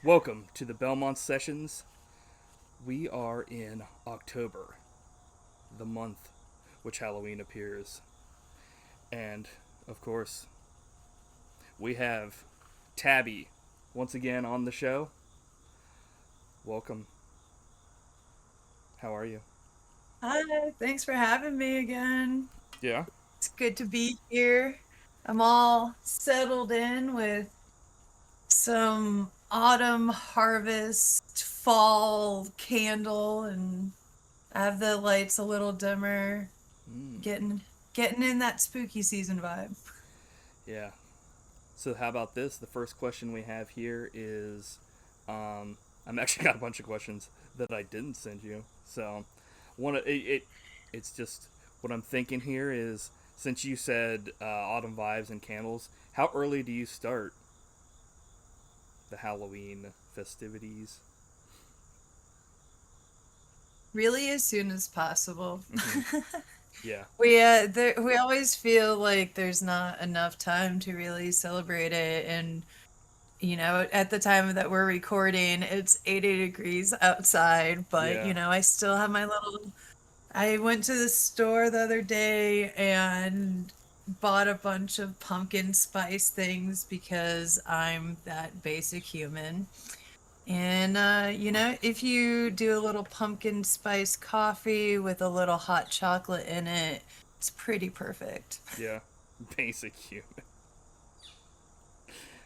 Welcome to the Belmont Sessions. We are in October, the month which Halloween appears. And, of course, we have Tabi once again on the show. Welcome. How are you? Hi, thanks for having me again. Yeah? It's good to be here. I'm all settled in with some autumn harvest fall candle and I have the lights a little dimmer, Mm, getting getting in that spooky season vibe. yeah. So, how about this? The first question we have here is I'm actually got a bunch of questions that I didn't send you. So, it's just what I'm thinking here is since you said autumn vibes and candles, how early do you start the Halloween festivities? Really as soon as possible. Hmm. Yeah, We always feel like there's not enough time to really celebrate it, and at the time that we're recording, it's 80 degrees outside, but yeah. I still have my little. I went to the store the other day and bought a bunch of pumpkin spice things because I'm that basic human. And, if you do a little pumpkin spice coffee with a little hot chocolate in it, it's pretty perfect. Yeah. Basic human.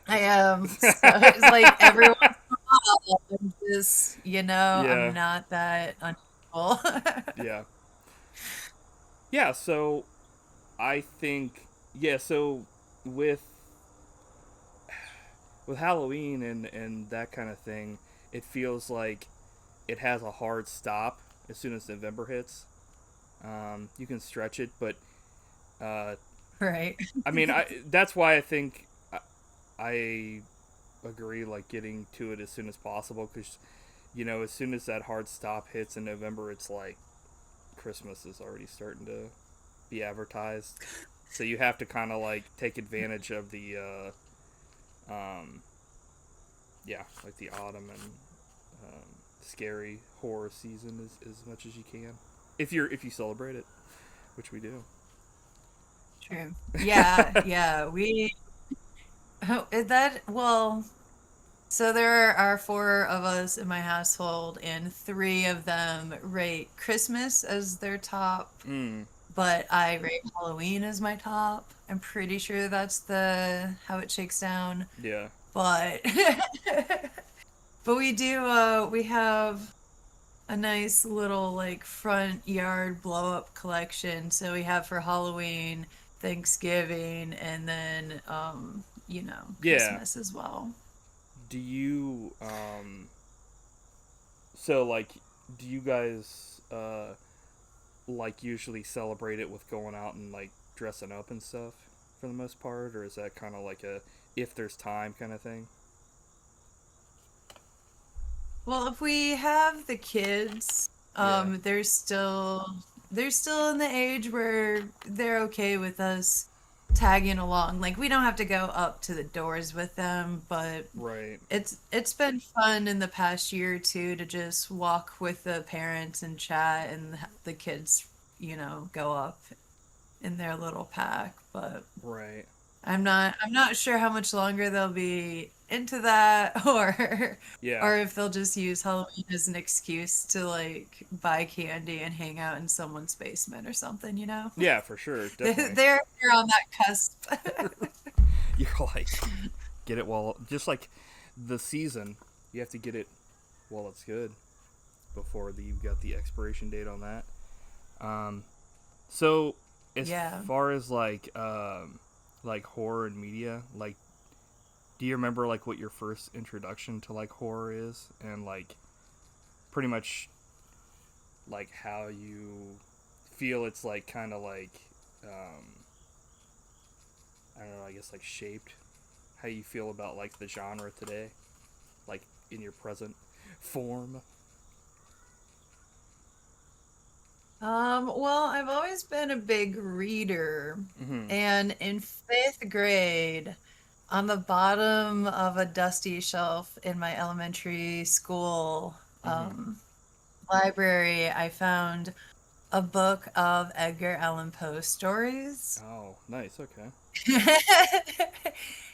I That's am. So it's like every once in a while, I'm just, I'm yeah, not that unusual. yeah, yeah. So I think yeah. So with with Halloween and that kind of thing, it feels like it has a hard stop as soon as November hits. You can stretch it, but uh, Right. I mean, that's why I think I agree like getting to it as soon as possible because as soon as that hard stop hits in November, it's like Christmas is already starting to be advertised. So you have to kind of like take advantage of the yeah, like the autumn and scary horror season as much as you can. If you celebrate it, which we do. True. Yeah, yeah. Well, so there are four of us in my household, and three of them rate Christmas as their top, Mm, but I rate Halloween as my top. I'm pretty sure that's the how it shakes down. yeah. But but we have a nice little like front yard blow up collection. So we have for Halloween, Thanksgiving, and then Yeah. Christmas as well. Do you so like do you guys like usually celebrate it with going out and like dressing up and stuff for the most part, or is that kind of like a if there's time kind of thing? Well, if we have the kids, Yeah. they're still in the age where they're okay with us tagging along. Like we don't have to go up to the doors with them, but Right. it's been fun in the past year or two to just walk with the parents and chat and the kids, go up in their little pack. But Right. I'm not sure how much longer they'll be into that Yeah. or if they'll just use Halloween as an excuse to like buy candy and hang out in someone's basement or something, you know? Yeah, for sure, They're definitely. they're on that cusp. You're like get it while just like the season, you have to get it while it's good before you've got the expiration date on that. Um, so as Yeah. far as like horror and media, like do you remember like what your first introduction to like horror is and like pretty much like how you feel it's like kind of like um, I don't know, I guess like shaped how you feel about like the genre today, like in your present form. Well, I've always been a big reader, Mm-hmm. and in fifth grade, On the bottom of a dusty shelf in my elementary school Mm-hmm. library, I found a book of Edgar Allan Poe stories. Oh, nice. Okay.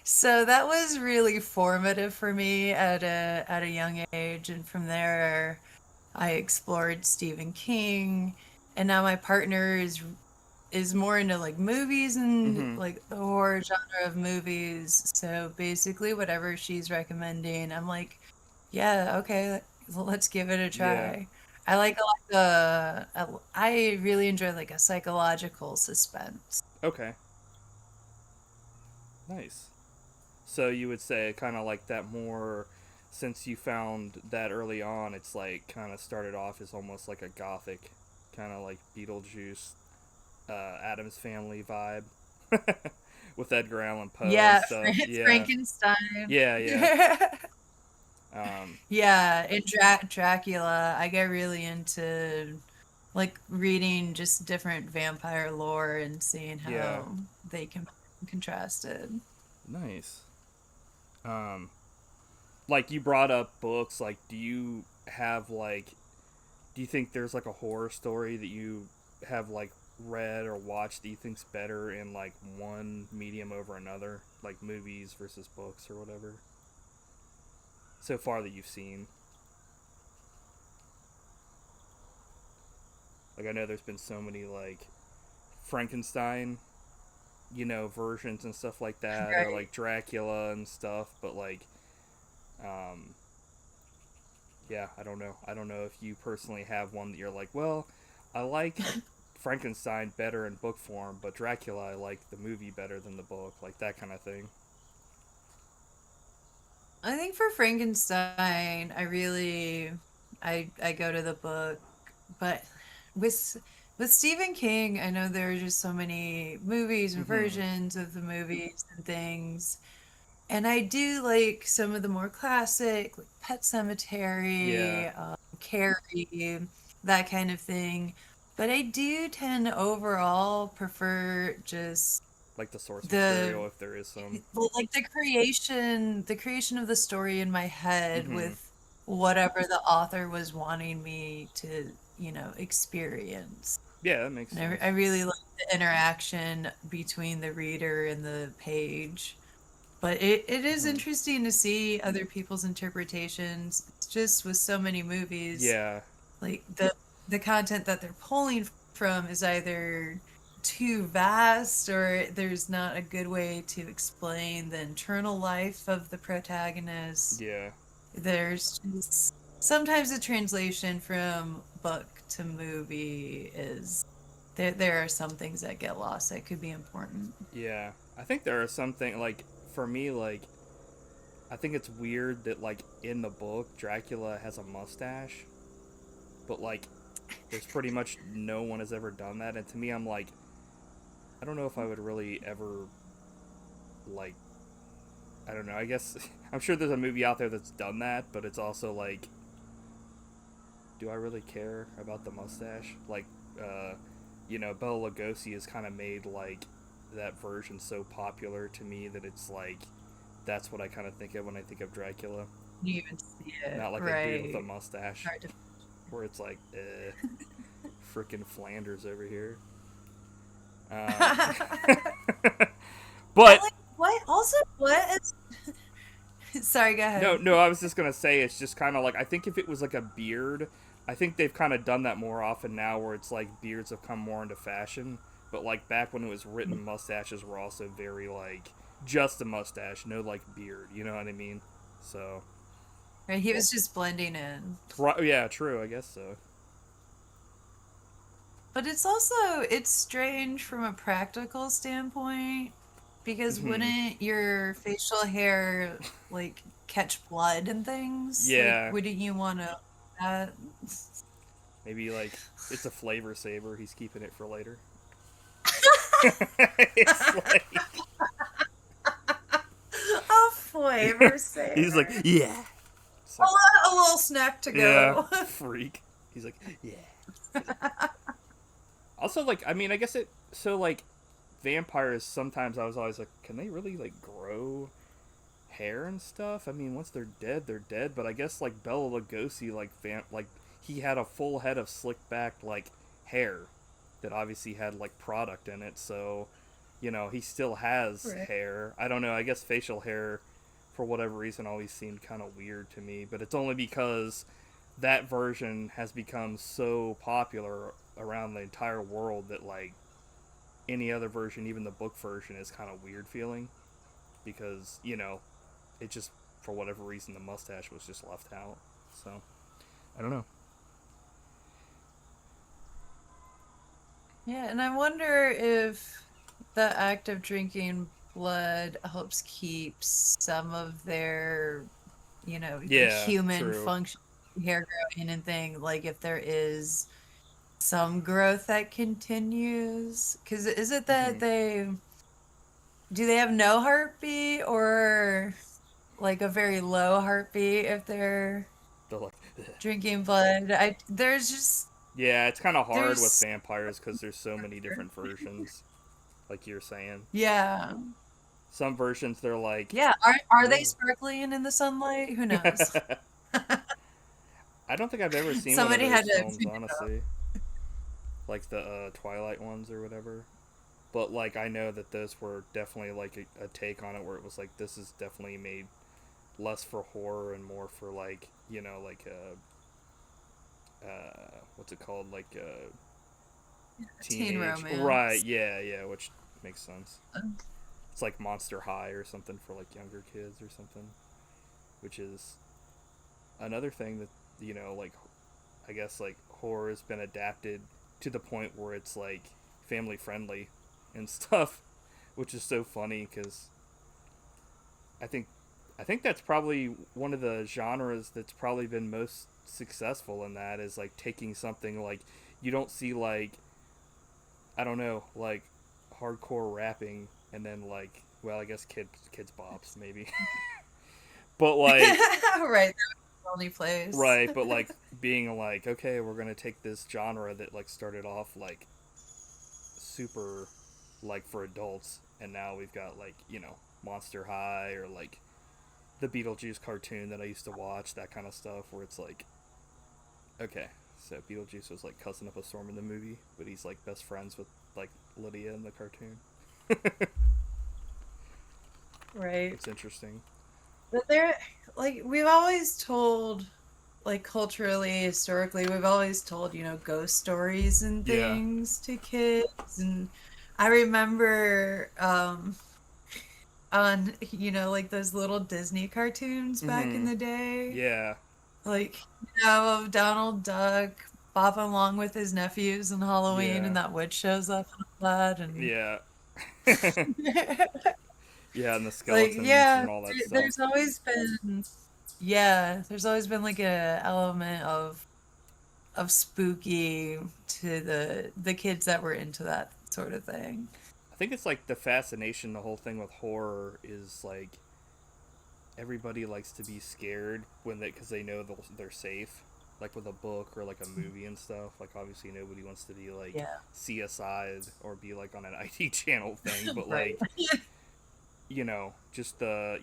So that was really formative for me at a young age, and from there I explored Stephen King, and now my partner is more into like movies and Mm-hmm. like the horror genre of movies. So basically, whatever she's recommending, I'm like, yeah, okay, let's give it a Yeah. try. I like I really enjoy like a psychological suspense. Okay. Nice. So you would say kind of like that more, since you found that early on, it's like kind of started off as almost like a gothic, kind of like Beetlejuice, Adam's Family vibe with Edgar Allan Poe and Yeah, stuff. Yeah, Frankenstein. yeah, yeah. Um, Yeah, in Dracula, I get really into like reading just different vampire lore and seeing yeah, how they can be contrasted. nice. Um, like you brought up books. Like, do you have like, do you think there's like a horror story that you have like read or watched that you think's better in like one medium over another, like movies versus books or whatever? So far that you've seen, like I know there's been so many like Frankenstein, versions and stuff like that, or Right. like Dracula and stuff. But like, um, yeah, I don't know. I don't know if you personally have one that you're like, well, I like Frankenstein better in book form, but Dracula I like the movie better than the book, like that kind of thing. I think for Frankenstein, I go to the book, but with with Stephen King, I know there are just so many movies and Mm-hmm. versions of the movies and things. And I do like some of the more classic, like Pet Yeah, Cemetery, Carrie, that kind of thing. But I do tend to overall prefer just like the source the material if there is some. like the creation of the story in my head Mm-hmm. with whatever the author was wanting me to, experience. Yeah, that makes And I sense. really like the interaction between the reader and the page. But it is Mm-hmm. interesting to see other people's interpretations. It's just with so many movies, Yeah, like the content that they're pulling from is either too vast or there's not a good way to explain the internal life of the protagonist. yeah. There's just sometimes the translation from book to movie is there are some things that get lost that could be important. Yeah, I think there are something like for me like I think it's weird that like in the book Dracula has a mustache, but like there's pretty much no one has ever done that, and to me I'm like I don't know if I would really ever like I don't know. I guess I'm sure there's a movie out there that's done that, but it's also like do I really care about the mustache? Like uh Bela Lugosi has kind of made like that version so popular to me that it's like that's what I kind of think of when I think of Dracula. You even see it, Not like a dude with a right? mustache, Hard to. where it's like, frickin' Flanders over here. Um, I but like what? Also, what is? Sorry, go no, ahead. no, I was just gonna say it's just kind of like I think if it was like a beard, I think they've kind of done that more often now, where it's like beards have come more into fashion. But like back when it was written, mustaches were also very like just a mustache, no like beard. You know what I mean? So, Right, he was just blending in. yeah, true. I guess so. But it's strange from a practical standpoint because Hmm. wouldn't your facial hair like catch blood and things? Like, Yeah, wouldn't you want to that? maybe like it's a flavor saver. He's keeping it for later. It's like A flavor he's like, saver. yeah. It's like, A little snack to yeah, go. freak. He's like, yeah. He's like, also, like, I mean, I guess it. So, like, vampires. Sometimes I was always like, can they really like grow? hair and stuff. I mean, once they're dead, they're dead. But I guess like Bela Lugosi, like he had a full head of slick back like hair that obviously had like product in it. So, he still has Right. hair. I don't know. I guess facial hair, for whatever reason, always seemed kind of weird to me. But it's only because that version has become so popular around the entire world that like any other version, even the book version, is kind of weird feeling because it just for whatever reason the mustache was just left out. So I don't know. Yeah, and I wonder if the act of drinking blood helps keep some of their, like Yeah, human true. function, hair growing and thing, like if there is some growth that continues. Because is it that Hmm. do they have no heartbeat or like a very low heartbeat if they're They're like, drinking blood? There's just, yeah, it's kind of hard with there's, vampires because there's so many different versions, like you're saying. yeah. Some versions they're like, Yeah, are they ooh. sparkling in the sunlight? Who knows? I don't think I've ever seen one of Somebody those had to films, figure it out. honestly, like the Twilight ones or whatever. But like I know that those were definitely like a take on it where it was like this is definitely made less for horror and more for like like what's it called, like Teen teenage, right? romance. Yeah, yeah, which makes sense. It's like Monster High or something for like younger kids or something, which is another thing that like I guess like horror has been adapted to the point where it's like family friendly and stuff, which is so funny because I think I think that's probably one of the genres that's probably been most successful in that is like taking something like you don't see like I don't know like hardcore rapping and then like well I guess kids bops maybe but like Right, that was the only place. right but like being like okay we're gonna take this genre that like started off like super like for adults and now we've got like Monster High or like the Beetlejuice cartoon that I used to watch, that kind of stuff where it's like okay so Beetlejuice was like cussing up a storm in the movie but he's like best friends with like Lydia in the cartoon. Right. It's interesting. But there, like, we've always told, like, culturally, historically, we've always told, ghost stories and Yeah. things to kids. And I remember, on, like those little Disney cartoons back in Mm-hmm. the day. Yeah. Like, of Donald Duck bopping along with his nephews on Halloween, Yeah. and that witch shows up and all that, and Yeah. Yeah, and the like, skeletons yeah, and all that stuff. there's always been, yeah, there's always been like a element of spooky to the kids that were into that sort of thing. I think it's like the fascination, the whole thing with horror is like everybody likes to be scared when because they know they're safe. Like with a book or like a movie and stuff. Like obviously nobody wants to be like Yeah, CSI'd or be like on an IT channel thing, but right. like just the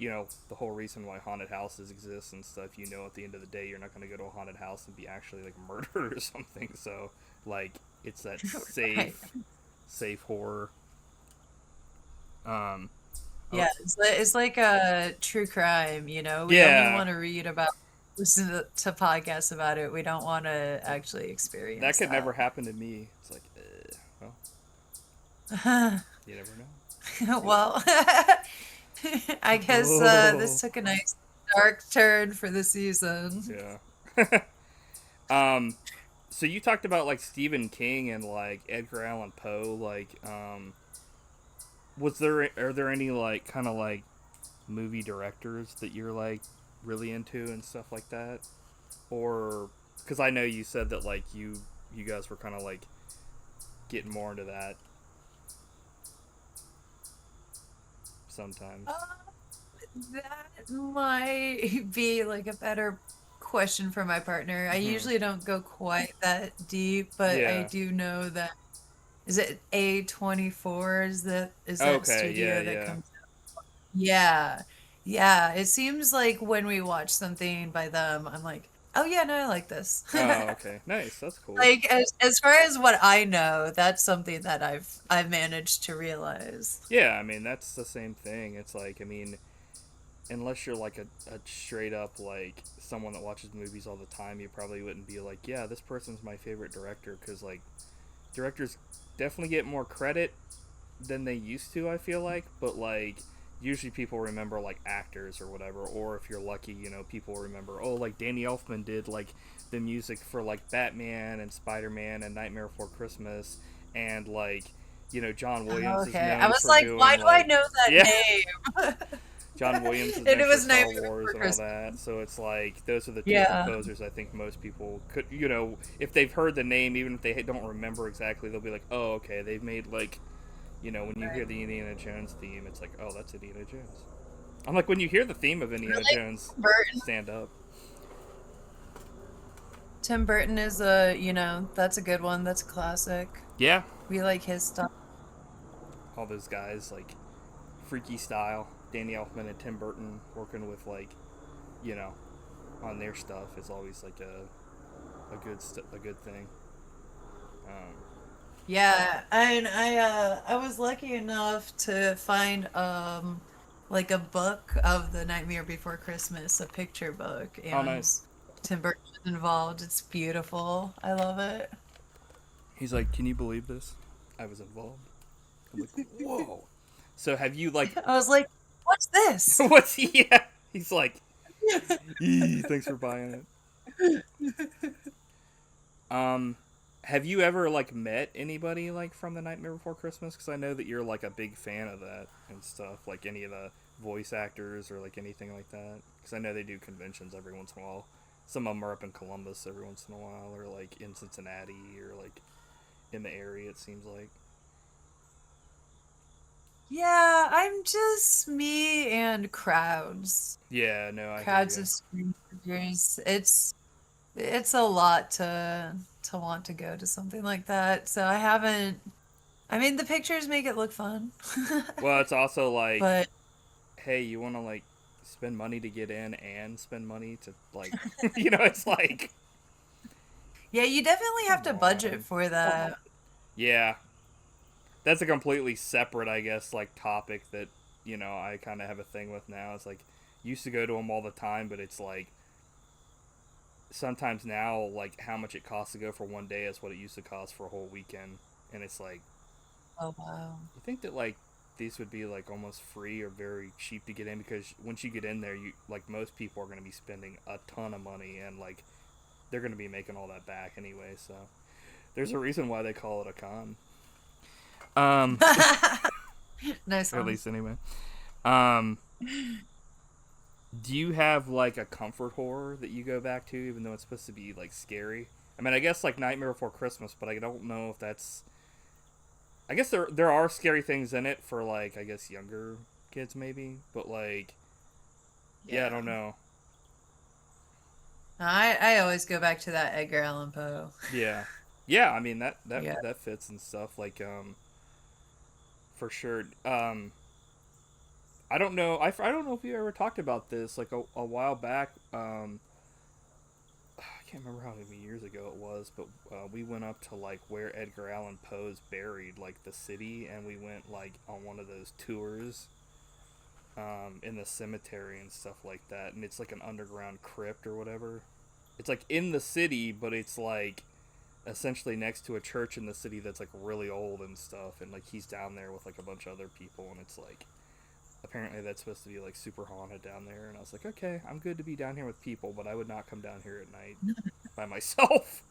whole reason why haunted houses exist and stuff. At the end of the day, you're not going to go to a haunted house and be actually like murdered or something. So like it's that Right. safe horror. Um, oh, Yeah, it's like a true crime, We only yeah, want to read about, listen to podcasts about it. We don't want to actually that experience could never that. happen to me. It's like, well, you never know. Well, I guess this Oh, took a nice dark turn for the season. yeah. um, so you talked about like Stephen King and like Edgar Allan Poe. Like, are there any like kind of like movie directors that you're like really into and stuff like that? Or because I know you said that like you guys were kind of like getting more into that sometimes. Uh, that might be like a better question for my partner. I Hmm. usually don't go quite that deep, but I Yeah. do know that, is it A24, is that Okay. Yeah. studio that Yeah. comes out? Yeah. Yeah, it seems like when we watch something by them, I'm like, oh yeah, no, I like this. Oh, okay. Nice. That's cool. Like as far as what I know, that's something that I've managed to realize. Yeah, I mean, that's the same thing. It's like, I mean, unless you're like a straight up like someone that watches movies all the time, you probably wouldn't be like, yeah, this person's my favorite director, because like directors definitely get more credit than they used to, I feel like, but like usually people remember like actors or whatever, or if you're lucky, you know, people remember, oh, like Danny Elfman did like the music for like Batman and Spider-Man and Nightmare Before Christmas, and like, you know, John Williams is Okay, I known was for like, why doing do I like, know that yeah, name? John Williams is And known it for was Star Nightmare Wars Before and all Christmas. that. So it's like those are the two Yeah. composers I think most people could, you know, if they've heard the name, even if they don't remember exactly, they'll be like, oh, okay, they've made like, you know, when you hear Right. the Indiana Jones theme, it's like, oh, that's Indiana Jones. I'm like, when you hear the theme of Or Indiana like Jones, Tim Burton. stand up. Tim Burton is a, that's a good one. That's a classic. Yeah, We like his stuff. all those guys like Freaky Style, Danny Elfman and Tim Burton working with like, you know, on their stuff is always like a good thing. Um, Yeah, and I was lucky enough to find like a book of The Nightmare Before Christmas, a picture book, oh, and nice. Tim Burton was involved. It's beautiful. I love it. He's like, can you believe this? I was involved. I'm like, whoa. So have you like, I was like, what's this? what's he? Yeah. He's like, thanks for buying it. Have you ever like met anybody like from the Nightmare Before Christmas? Because I know that you're like a big fan of that and stuff. Like any of the voice actors or like anything like that. Because I know they do conventions every once in a while. Some of them are up in Columbus every once in a while, or like in Cincinnati, or like in the area. It seems like. Yeah, I'm just me and crowds. Yeah, no, I hear Crowds you. of strangers. It's a lot to want to go to something like that. So I haven't. I mean, the pictures make it look fun. Well, it's also like, But hey, you want to like spend money to get in and spend money to like, you know, it's like, yeah, you definitely have come to budget on. for that. Yeah, that's a completely separate, I guess, like topic that, you know, I kind of have a thing with now. It's like used to go to them all the time, but it's like sometimes now, like how much it costs to go for one day is what it used to cost for a whole weekend, and it's like Oh wow. you think that like these would be like almost free or very cheap to get in, because once you get in there, you like most people are going to be spending a ton of money, and like they're going to be making all that back anyway. So there's a reason why they call it a con. Um, Nice or at one. least anyway. Um, do you have like a comfort horror that you go back to, even though it's supposed to be like scary? I mean, I guess like Nightmare Before Christmas, but I don't know if that's. I guess there are scary things in it for like I guess younger kids maybe, but like yeah, I Yeah. don't know. I always go back to that Edgar Allan Poe. Yeah, yeah. I mean Yeah. that fits and stuff like for sure. I don't know. I don't know if you ever talked about this like a while back. I can't remember how many years ago it was, but we went up to like where Edgar Allan Poe's buried, like the city, and we went like on one of those tours in the cemetery and stuff like that. And it's like an underground crypt or whatever. It's like in the city, but it's like essentially next to a church in the city that's like really old and stuff. And like he's down there with like a bunch of other people, and it's like apparently that's supposed to be like super haunted down there. And I was like, okay, I'm good to be down here with people, but I would not come down here at night by myself.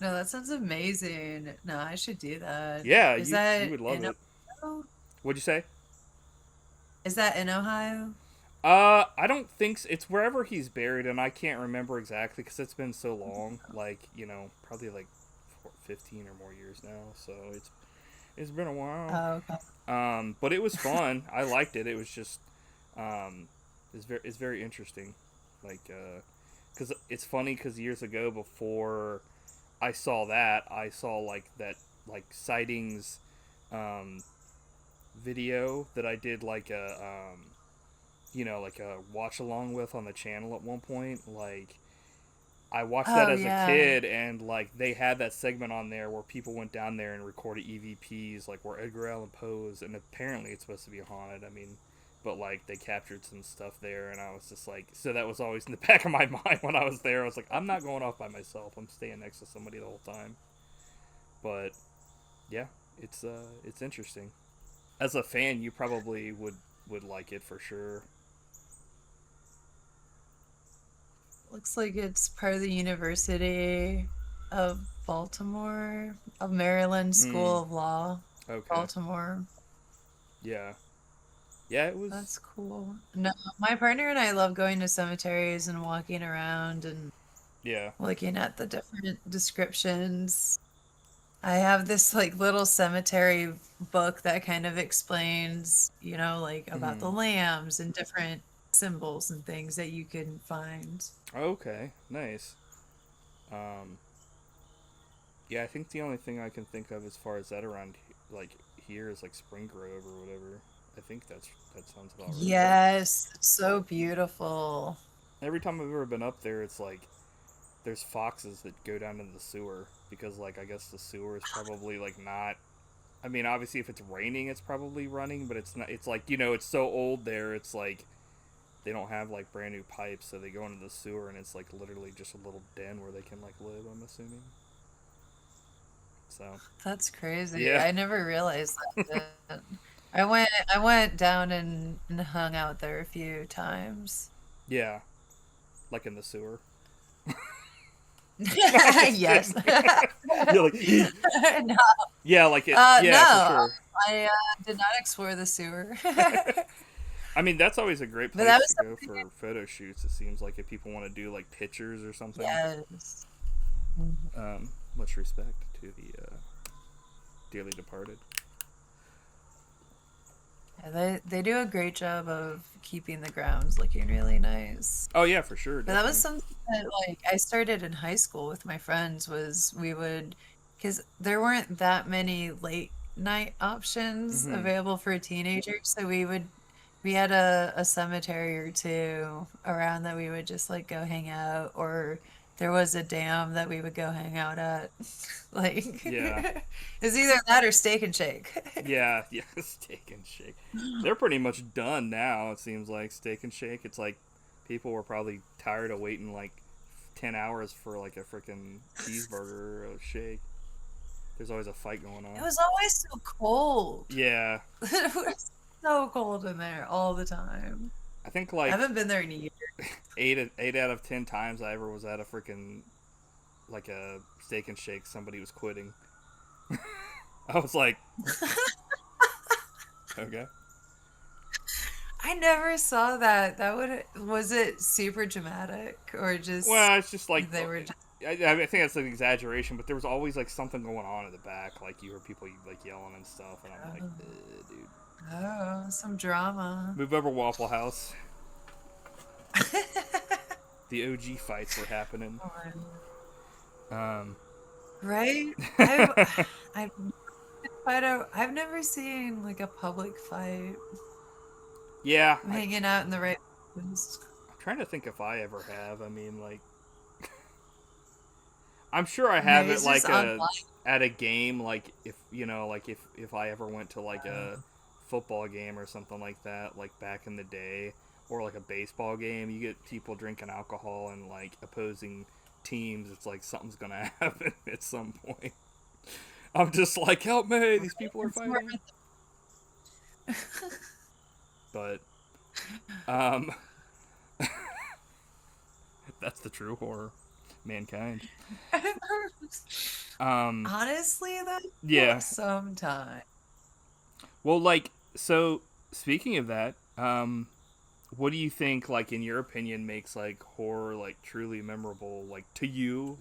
No, that sounds amazing. No, I should do that. Yeah, Is you that would love in it. Ohio? What'd you say? Is that in Ohio? I don't think so. It's wherever he's buried, and I can't remember exactly because it's been so long. Like, you know, probably like 15 or more years now. So it's been a while. Oh, okay. But it was fun. I liked it. It was just it's very interesting. Like, because it's funny because years ago before I saw that, I saw like that like sightings um video that I did like a like a watch along with on the channel at one point. Like, I watched that Oh as a yeah. kid, and like they had that segment on there where people went down there and recorded EVPs, like where Edgar Allan Poe's, and apparently it's supposed to be haunted. I mean, but like they captured some stuff there, and I was just like, so that was always in the back of my mind when I was there. I was like, I'm not going off by myself. I'm staying next to somebody the whole time. But yeah, it's interesting. As a fan, you probably would like it for sure. Looks like it's part of the University of Baltimore, of Maryland Hmm. School of Law, Okay. Baltimore. Yeah. Yeah. It was. That's cool. No, my partner and I love going to cemeteries and walking around and Yeah. looking at the different descriptions. I have this like little cemetery book that kind of explains, like about Hmm. the lambs and different symbols and things that you can find. Okay. Nice. Um. Yeah. I think the only thing I can think of as far as that around like here is like Spring Grove or whatever. I think that sounds about right. Yes, it's so beautiful. Every time I've ever been up there, it's like there's foxes that go down into the sewer because like I guess the sewer is probably like not. I mean, obviously, if it's raining, it's probably running, but it's not. It's like it's so old there. It's like they don't have like brand new pipes, so they go into the sewer, and it's like literally just a little den where they can like live. I'm assuming. So That's crazy. yeah, I never realized that. I went down and hung out there a few times. yeah, like in the sewer. No, I'm just Yes. kidding. Yeah, like No, yeah, like it. Yeah, for no, sure. I did not explore the sewer. I mean, that's always a great But that place to was go something. for photo shoots. It seems like if people want to do like pictures or something. Yes. Mhm. Much respect to the dearly departed. Yeah, they do a great job of keeping the grounds looking really nice. Oh yeah, for sure, But that was definitely. something that like I started in high school with my friends was we would because there weren't that many late night options Hmm. available for teenagers, so we had a cemetery or two around that we would just like go hang out, or there was a dam that we would go hang out at. Like Yeah, it's either that or Steak and Shake. yeah, yeah. Steak and Shake. They're pretty much done now. It seems like Steak and Shake. It's like people were probably tired of waiting like 10 hours for like a freaking cheeseburger or a shake. There's always a fight going It on. was always so cold. Yeah, It was so cold in there all the time. I think I like haven't been there in a year. eight out of 10 times I ever was at a freaking like a Steak and Shake, somebody was quitting. I was like, okay. I never saw that. That would was it super dramatic or just Well, it's just like they were just I think that's an exaggeration, but there was always like something going on in the back. Like you heard people like yelling and stuff, and I'm like, dude, some drama. move over Waffle House. The OG fights were happening. Um, Right? I've I've never seen like a public fight. yeah, I'm hanging out in the right place. I'm trying to think if I ever have. I mean, like, I'm sure I have Maybe it it's just like online. at a game, like if like if I ever went to like a football game or something like that, like back in the day, or like a baseball game, you get people drinking alcohol and like opposing teams. It's like something's gonna happen at some point. I'm just like, help me! These people are It's more fighting. But um, that's the true horror, mankind. Um, honestly though, yeah. sometimes. Well, like, so speaking of that, what do you think, like, in your opinion, makes like horror like truly memorable, like to you,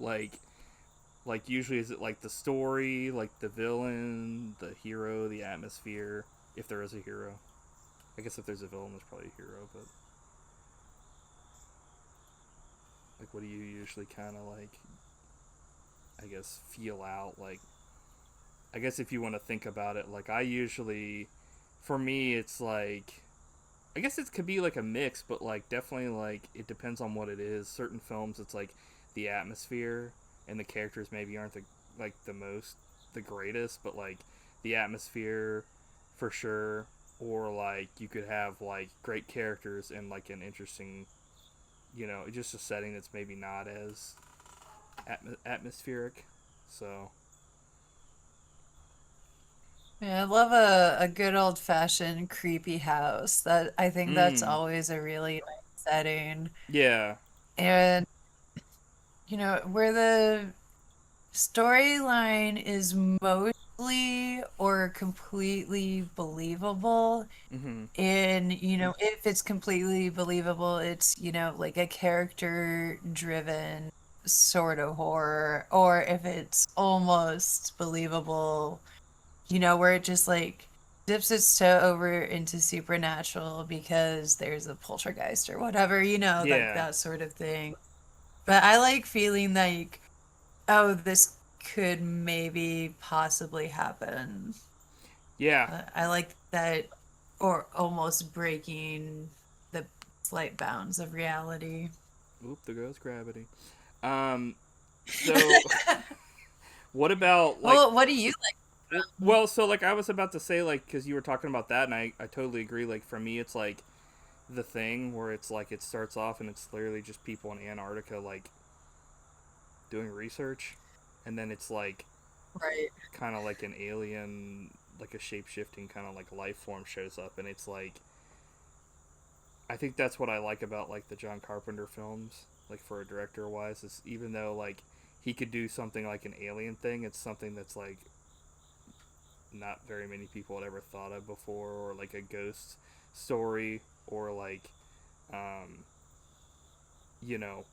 like usually is it like the story, like the villain, the hero, the atmosphere, if there is a hero? I guess if there's a villain, there's probably a hero, but like, what do you usually kind of like, I guess, feel out like? I guess if you want to think about it, like I usually, for me, it's like I guess it could be like a mix, but like definitely like it depends on what it is. Certain films, it's like the atmosphere and the characters maybe aren't the greatest, but like the atmosphere for sure. Or like you could have like great characters and like an interesting, just a setting that's maybe not as atmospheric. So Yeah, I love a good old fashioned creepy house. That I think that's mm, always a really nice setting. yeah. And where the storyline is mostly or completely believable. Mm-hmm. And, if it's completely believable, it's, like a character driven sort of horror. Or if it's almost believable, where it just like dips its toe over into supernatural because there's a poltergeist or whatever, like Yeah. that sort of thing. But I like feeling like, oh, this could maybe possibly happen. Yeah. I like that, or almost breaking the slight bounds of reality. Oop, there goes gravity. So what about like Well, what do you like? so like I was about to say like cuz you were talking about that and I totally agree like for me it's like the thing where it's like it starts off and it's literally just people in Antarctica like doing research and then it's like Right. kind of like an alien like a shape-shifting kind of like life form shows up and it's like I think that's what I like about like the John Carpenter films like for a director wise is even though like he could do something like an alien thing it's something that's like not very many people had ever thought of before or like a ghost story or like um you know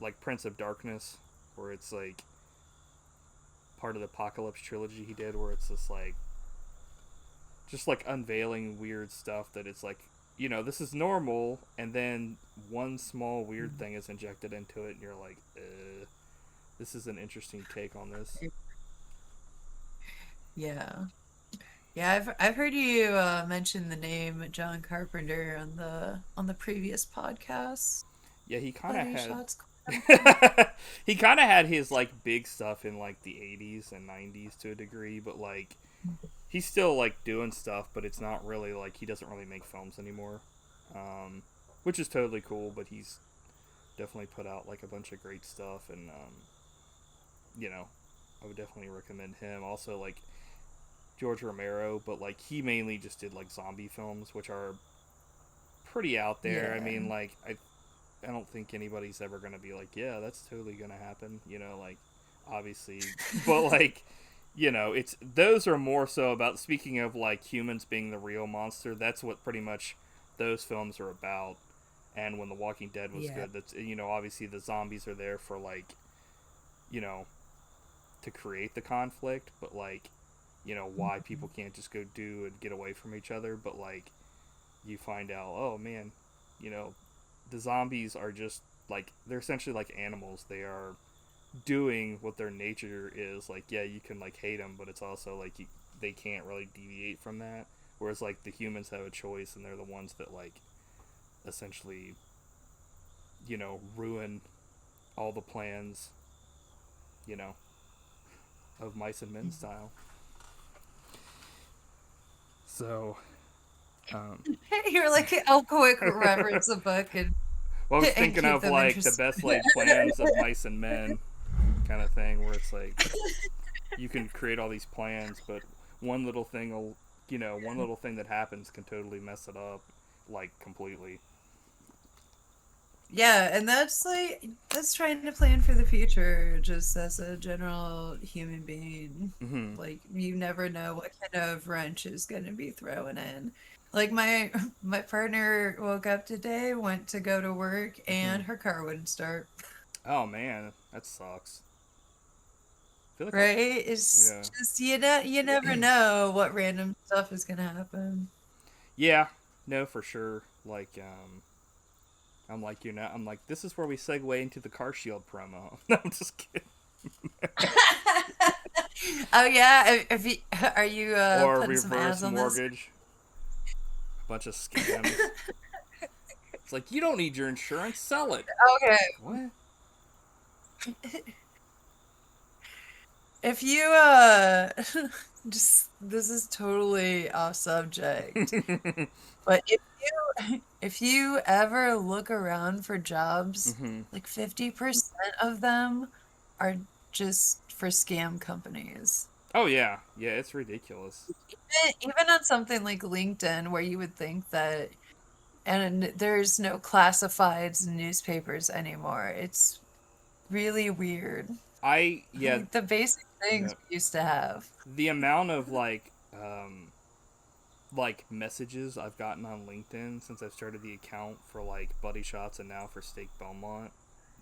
like Prince of Darkness where it's like part of the Apocalypse trilogy he did where it's just like unveiling weird stuff that it's like this is normal and then one small weird thing is injected into it and you're like this is an interesting take on this. Yeah. Yeah, I've heard you mention the name John Carpenter on the previous podcast. Yeah, he kind of Bloody had shots. he kind of had his like big stuff in like the 80s and 90s to a degree but like he's still like doing stuff but it's not really like he doesn't really make films anymore, which is totally cool but he's definitely put out like a bunch of great stuff and I would definitely recommend him also like George Romero but like he mainly just did like zombie films which are pretty out there. I Yeah. mean like I don't think anybody's ever gonna be like, yeah, that's totally gonna happen. Like obviously, but like, it's those are more so about speaking of like humans being the real monster. That's what pretty much those films are about. And when The Walking Dead was Yeah. good, that's obviously the zombies are there for like, you know, to create the conflict, but like, why people can't just go do and get away from each other. But like, you find out, oh man, you know, the zombies are just like they're essentially like animals. They are doing what their nature is. Like, yeah, you can like hate them, but it's also like they can't really deviate from that. Whereas like the humans have a choice, and they're the ones that like essentially, ruin all the plans, you know, of mice and men style. So, um, You're like, I'll quick reference a book and, well, I was and thinking keep of them like the interested. best laid plans of mice and men kind of thing, where it's like you can create all these plans, but one little thing will, one little thing that happens can totally mess it up, like completely. Yeah, and that's trying to plan for the future just as a general human being. Mm-hmm. Like you never know what kind of wrench is going to be thrown in. Like my partner woke up today, went to go to work, Mm-hmm. and her car wouldn't start. Oh man, that sucks. I feel like Right? It's yeah, just you never know what random stuff is going to happen. yeah, no, for sure. Like, I'm like I'm like this is where we segue into the Car Shield promo. No, I'm just kidding. Oh yeah, if you, are you Or putting some reverse ads on this? mortgage. Bunch of scams. It's like, you don't need your insurance, sell it. Okay. What? If you just this is totally off subject, but if you ever look around for jobs, Mm-hmm. like 50% of them are just for scam companies. Oh yeah, yeah, it's ridiculous. Even on something like LinkedIn, where you would think that, and there's no classifieds newspapers anymore. It's really weird. Yeah, Like the basic yeah. things we used to have. The amount of like messages I've gotten on LinkedIn since I've started the account for like Buddy Shots and now for Steak Belmont,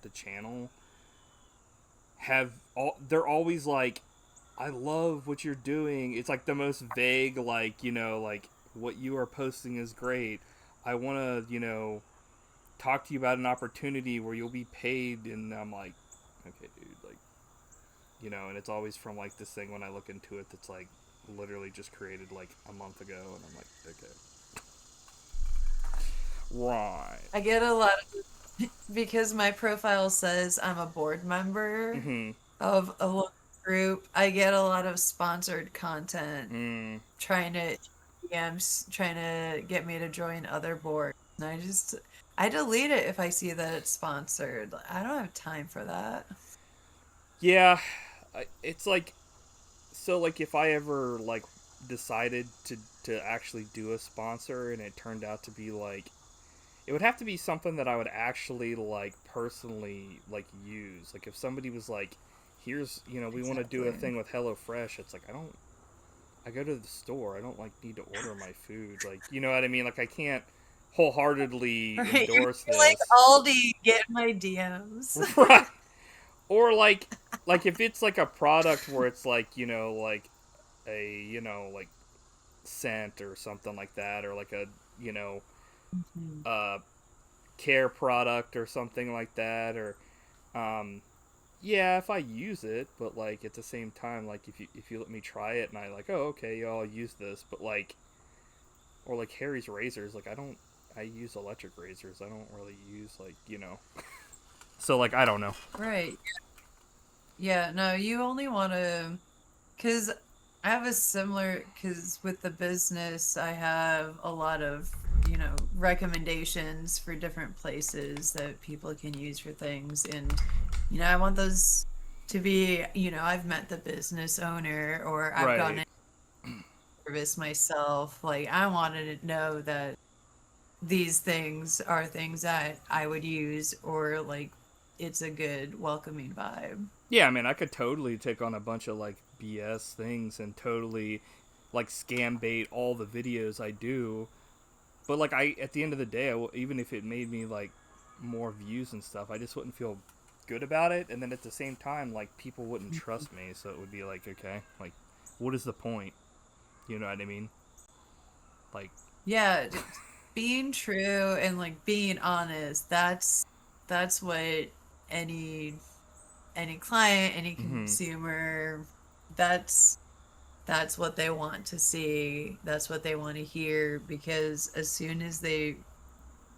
the channel, they're always like, I love what you're doing. It's like the most vague, like, like what you are posting is great. I want to, talk to you about an opportunity where you'll be paid. And I'm like, okay, dude, like, and it's always from like this thing when I look into it that's like literally just created like a month ago. And I'm like, okay. Right. I get a lot of, because my profile says I'm a board member Mm-hmm. of a local group. I get a lot of sponsored content Mm. trying to DMs trying to get me to join other boards. And I delete it if I see that it's sponsored. I don't have time for that. Yeah. It's like, so like if I ever like decided to actually do a sponsor and it turned out to be like, it would have to be something that I would actually like personally like use. Like if somebody was like, here's, we want to do a Exactly. thing with HelloFresh, it's like, I go to the store, I don't like need to order my food, like, you know what I mean? Like I can't wholeheartedly Right. endorse You're like this. Aldi, get my DMs. Right. Or like if it's like a product where it's like, like a, like scent or something like that, or like a, Mhm. uh care product or something like that, or um yeah, if I use it, but like at the same time, like if you let me try it and I like, oh okay, yeah, I'll use this, but like, or like Harry's razors, like I use electric razors, I don't really use like, so like I don't know. Right. Yeah, no, you only want to, because I have a similar, because with the business, I have a lot of, recommendations for different places that people can use for things. And, I want those to be, I've met the business owner or I've gone Right. in service myself. Like, I wanted to know that these things are things that I would use or like it's a good welcoming vibe. Yeah, I mean, I could totally take on a bunch of like BS things and totally like scam bait all the videos I do. But like at the end of the day, even if it made me like more views and stuff, I just wouldn't feel good about it. And then at the same time, like people wouldn't trust me, so it would be like, okay, like what is the point? You know what I mean? Like, Yeah, being true and like being honest, that's what any any client, any mm-hmm, consumer, that's that's what they want to see. That's what they want to hear because as soon as they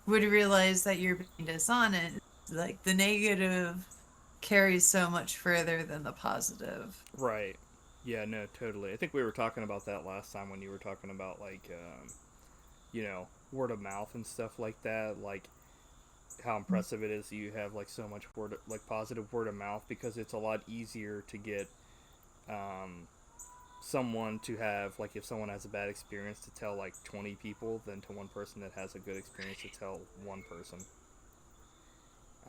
would realize that you're being dishonest, like the negative carries so much further than the positive. right? Yeah, no, totally. I think we were talking about that last time when you were talking about like, word of mouth and stuff like that. Like how impressive it is that you have like so much like positive word of mouth, because it's a lot easier to get um, someone to have, like, if someone has a bad experience, to tell like 20 people than to one person that has a good experience to tell one person.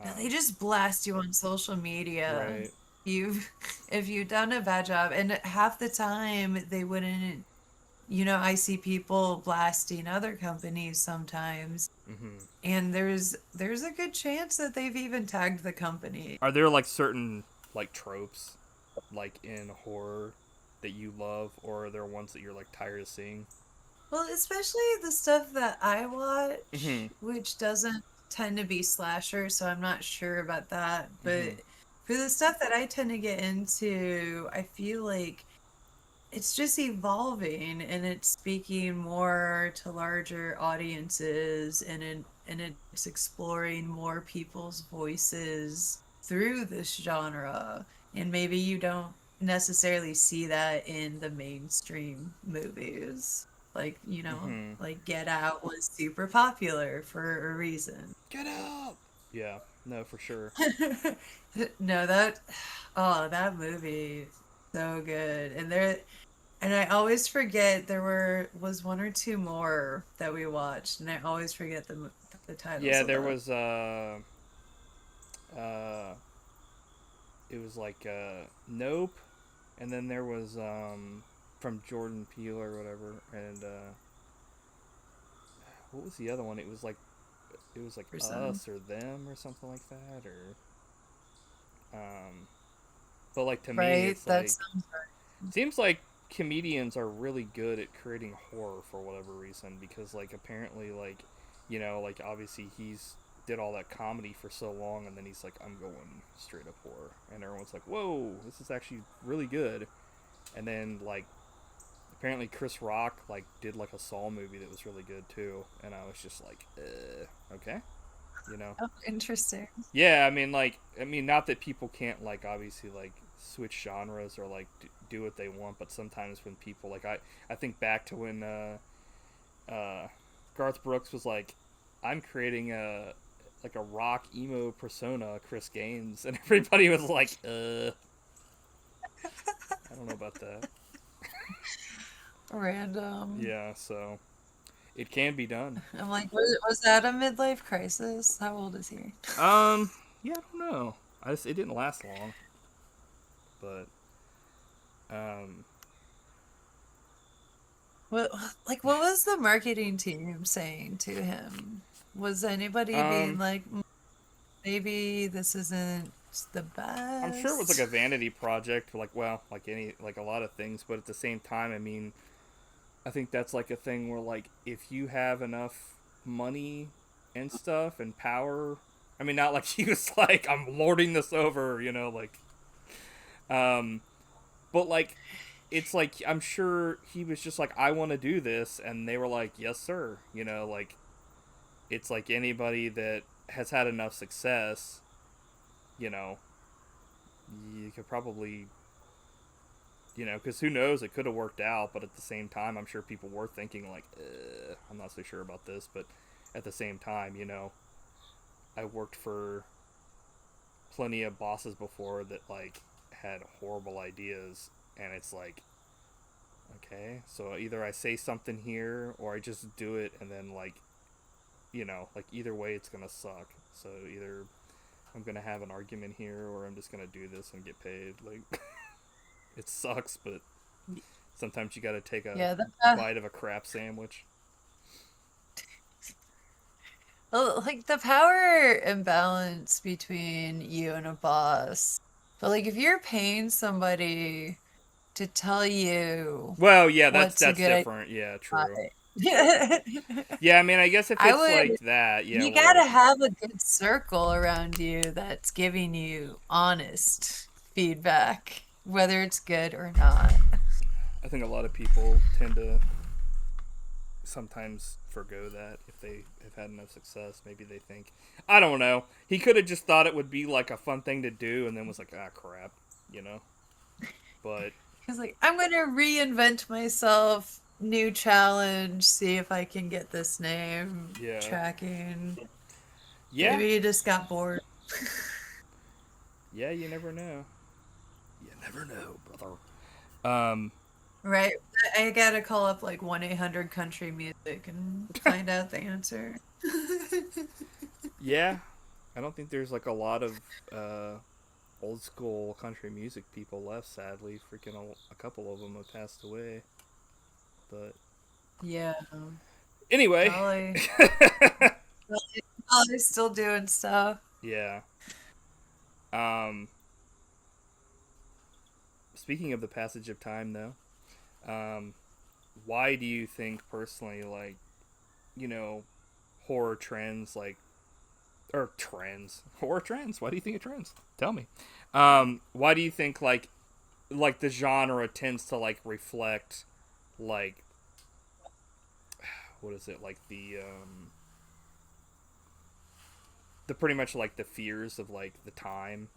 Now they um, just blast you on social media. right. You've if you've done a bad job, and half the time they wouldn't. I see people blasting other companies sometimes, Hmm. and there's a good chance that they've even tagged the company. Are there like certain like tropes like in horror that you love, or are there ones that you're like tired of seeing? Well, especially the stuff that I Hmm. watch, which doesn't tend to be slasher, so I'm not sure about that. Hmm. But for the stuff that I tend to get into, I feel like it's just evolving, and it's speaking more to larger audiences, and it's exploring more people's voices through this genre. And maybe you don't necessarily see that in the mainstream movies. Like, Mm-hmm. like Get Out was super popular for a reason. Get out! Yeah, no, for sure. No, that movie, so good. And I always forget was one or two more that we watched, and I always forget the titles Yeah, of there them. was uh it was like Nope, and then there was from Jordan Peele or whatever, and what was the other one? It was like Person. Us or Them or something like that, or um but like to me Right? it's That like sounds right. seems like comedians are really good at creating horror for whatever reason, because like apparently like like obviously he's did all that comedy for so long, and then he's like, I'm going straight up horror, and everyone's like, whoa, this is actually really good. And then like apparently Chris Rock like did like a Saw movie that was really good too, and I was just like, okay, you know. Oh, interesting. Yeah, I mean, not that people can't like obviously like switch genres or like do what they want, but sometimes when people like I think back to when uh, Garth Brooks was like, I'm creating a like a rock emo persona, Chris Gaines, and everybody was like, I don't know about that. Random. Yeah, so it can be done. I'm like, was that a midlife crisis? How old is he? Um, yeah, I don't know. It didn't last long, but um, What what was the marketing team saying to him? Was anybody being um, like, maybe this isn't the I'm sure it was like best? a vanity project, like well, like any like a lot of things, but at the same time, I mean, I think that's like a thing where like if you have enough money and stuff and power, I mean, not like he was like I'm lording this over, like um, but like it's like I'm sure he was just like I want to do this, and they were like yes sir, like it's like anybody that has had enough success, you know, you could probably because who knows, it could have worked out, but at the same time, I'm sure people were thinking like, I'm not so sure about this, but at the same time, I worked for plenty of bosses before that like had horrible ideas, and it's like, okay, so either I say something here or I just do it, and then like, like either way, it's gonna suck. So either I'm gonna have an argument here, or I'm just gonna do this and get paid. Like, it sucks, but sometimes you got to take a Yeah, bite of a crap sandwich. like the power imbalance between you and a boss. But like if you're paying somebody to tell you Well, yeah, that's what's a that's good different. Yeah, true. idea, Yeah, I mean, I guess if I it's would. like that, yeah, You well, gotta have a good circle around you that's giving you honest feedback, whether it's good or not. I think a lot of people tend to sometimes forgo that if they have had enough success. Maybe they think, I don't know. He could have just thought it would be like a fun thing to do, and then was like, ah, crap, you know. But He's like, I'm gonna reinvent myself, new challenge, see if I can get this name yeah, tracking. yeah, Maybe he just got bored. yeah, you never know. You never know, brother. Um, Right? I gotta call up like 1-800 country music and find out the answer. yeah, I don't think there's like a lot of uh, old school country music people left. Sadly, freaking a couple of them have passed away. But Yeah, anyway, probably, probably still doing stuff. yeah. Um, speaking of the passage of time, though, um, why do you think personally, like, you know, horror trends, like, or trends, horror trends? Why do you think it trends? Tell me. Why do you think like like the genre tends to like reflect like what is it like the pretty much like the fears of like the time,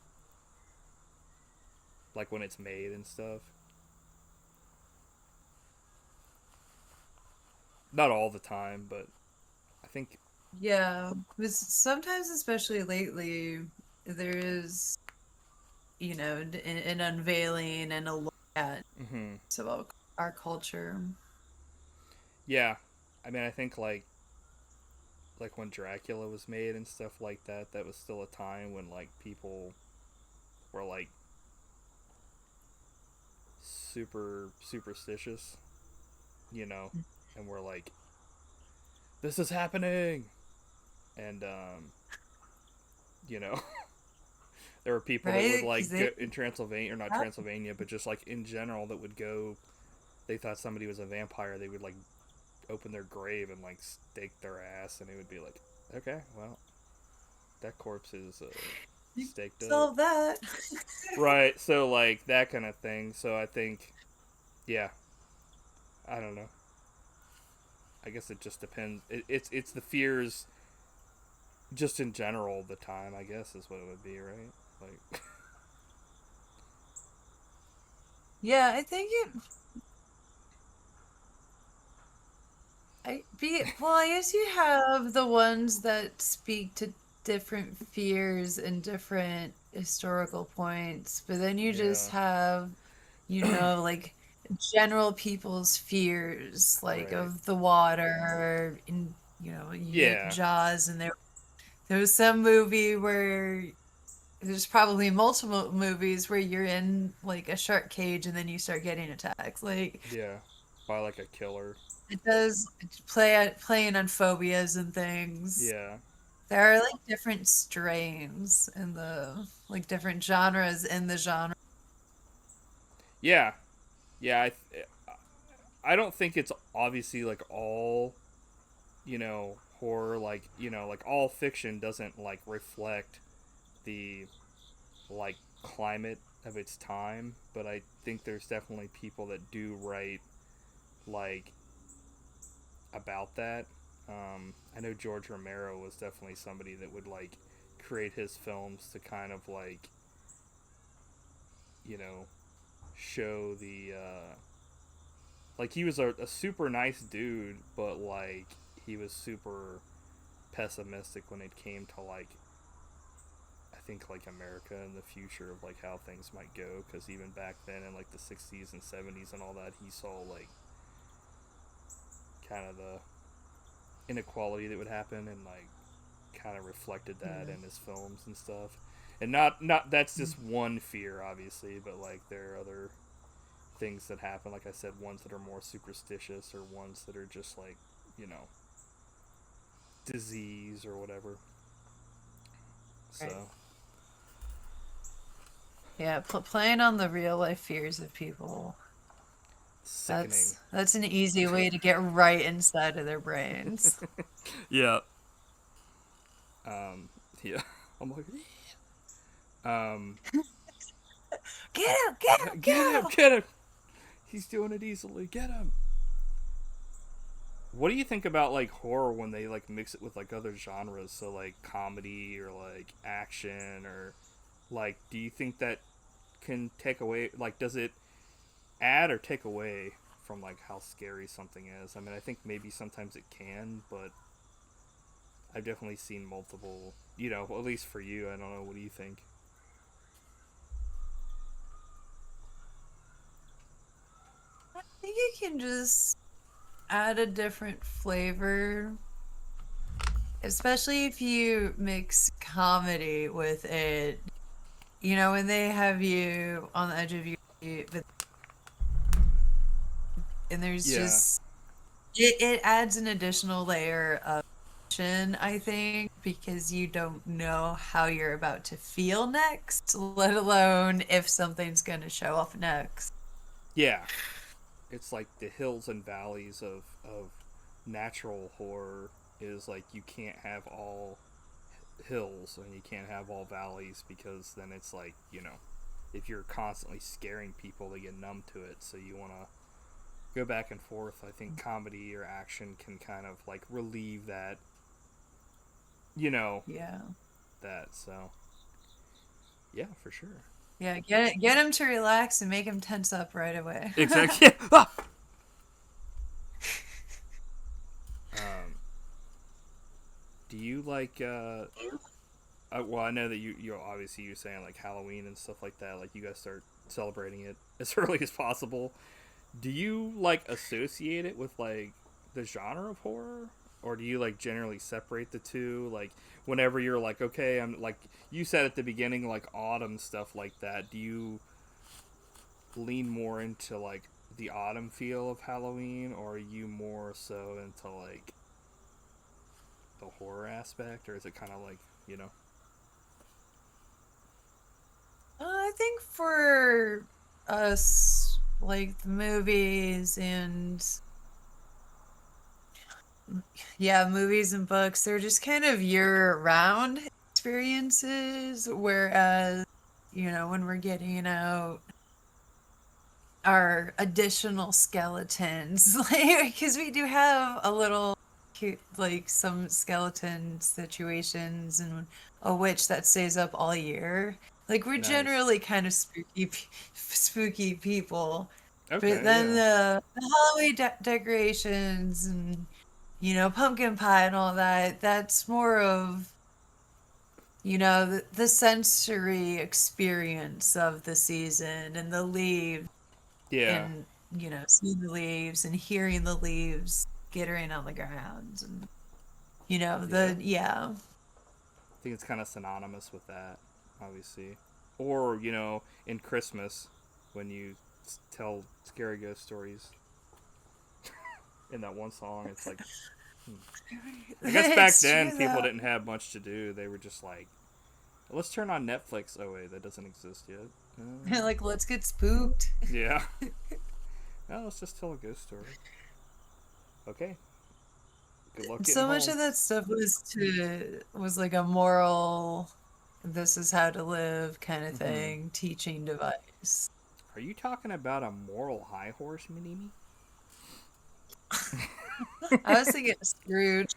like when it's made and stuff. Not all the time, but I think Yeah, because sometimes, especially lately, there is, an unveiling and a look at mm-hmm. about our culture. Yeah, I mean I think like when Dracula was made and stuff like that, that was still a time when like people were like super superstitious, you know, and we're like, this is happening, and you know, there were people that would Right? Because like go they in Transylvania, or not have, Transylvania, but just like in general, that would go. They thought somebody was a vampire. They would like open their grave and like stake their ass, and it would be like, okay, well, that corpse is staked up. solve that. Right. So like that kind of thing. So I think, yeah, I don't know. I guess it just depends. It's the fears, just in general. The time, I guess, is what it would be, right? Like, Yeah, I think it. I guess you have the ones that speak to different fears and different historical points, but then you just yeah, have, like general people's fears, like right. of the water, and you have Yeah, Jaws, and there was some movie where there's probably multiple movies where you're in like a shark cage and then you start getting attacked. Like yeah. By like a killer. it does playing on phobias and things. Yeah, There are like different strains in the like different genres in the genre. yeah, yeah. I don't think it's obviously like all horror, like like all fiction doesn't like reflect the like climate of its time, but I think there's definitely people that do write like about that. I know George Romero was definitely somebody that would like create his films to kind of like you know show the like he was a super nice dude, but like he was super pessimistic when it came to like I think like America and the future of like how things might go, because even back then in like the 60s and 70s and all that, he saw like kind of the inequality that would happen, and like kind of reflected that Yeah. in his films and stuff. And not that's just one fear obviously, but like there are other things that happen, like I said, ones that are more superstitious or ones that are just like you know disease or whatever. Right. So Yeah, playing on the real life fears of people. sickening. That's an easy way to get right inside of their brains. Yeah. Yeah. I'm like, um, Get him! Get him! get him, Get him! get him. He's doing it easily. Get him. What do you think about like horror when they like mix it with like other genres? So like comedy or like action, or like do you think that can take away, like does it add or take away from like how scary something is? I mean, I think maybe sometimes it can, but I've definitely seen multiple, at least for you. I don't know. What do you think? I think you can just add a different flavor, especially if you mix comedy with it. When they have you on the edge of your seat, and there's Yeah. just it adds an additional layer of tension, I think, because you don't know how you're about to feel next, let alone if something's going to show up next. Yeah. It's like the hills and valleys of natural horror is like you can't have all hills and you can't have all valleys, because then it's like, if you're constantly scaring people, they get numb to it. So you want to go back and forth. I think comedy or action can kind of like relieve that, you know, Yeah. that. So yeah, for sure. Yeah, get him to relax and make him tense up right away. Exactly. Ah! Um, do you like? Well, I know that you obviously you're saying like Halloween and stuff like that. Like you guys start celebrating it as early as possible. Do you like associate it with like the genre of horror, or do you like generally separate the two? Like whenever you're like, okay, I'm like you said at the beginning, like autumn stuff like that. Do you lean more into like the autumn feel of Halloween, or are you more so into like the horror aspect, or is it kind of like you know? I think for us, like the movies and yeah, movies and books, they're just kind of year-round experiences. Whereas, when we're getting out our additional skeletons, like, because we do have a little, like, some skeleton situations and a witch that stays up all year. Like, we're Nice. generally kind of spooky people. But Okay, then yeah. the Halloween decorations and pumpkin pie and all that, that's more of, the sensory experience of the season and the leaves Yeah. and, seeing the leaves and hearing the leaves skittering on the ground and, Yeah. yeah. I think it's kind of synonymous with that, obviously. Or, in Christmas, when you tell scary ghost stories in that one song, it's like, I guess back It's then true people though. didn't have much to do. They were just like, let's turn on Netflix. Oh, wait, that doesn't exist yet. Like, let's get spooked. Yeah. No, let's just tell a ghost story. Okay. Good luck getting So much home. of that stuff was like a moral, this is how to live kind of Mm-hmm. thing, teaching device. Are you talking about a moral high horse, Minimi? I was thinking of Scrooge.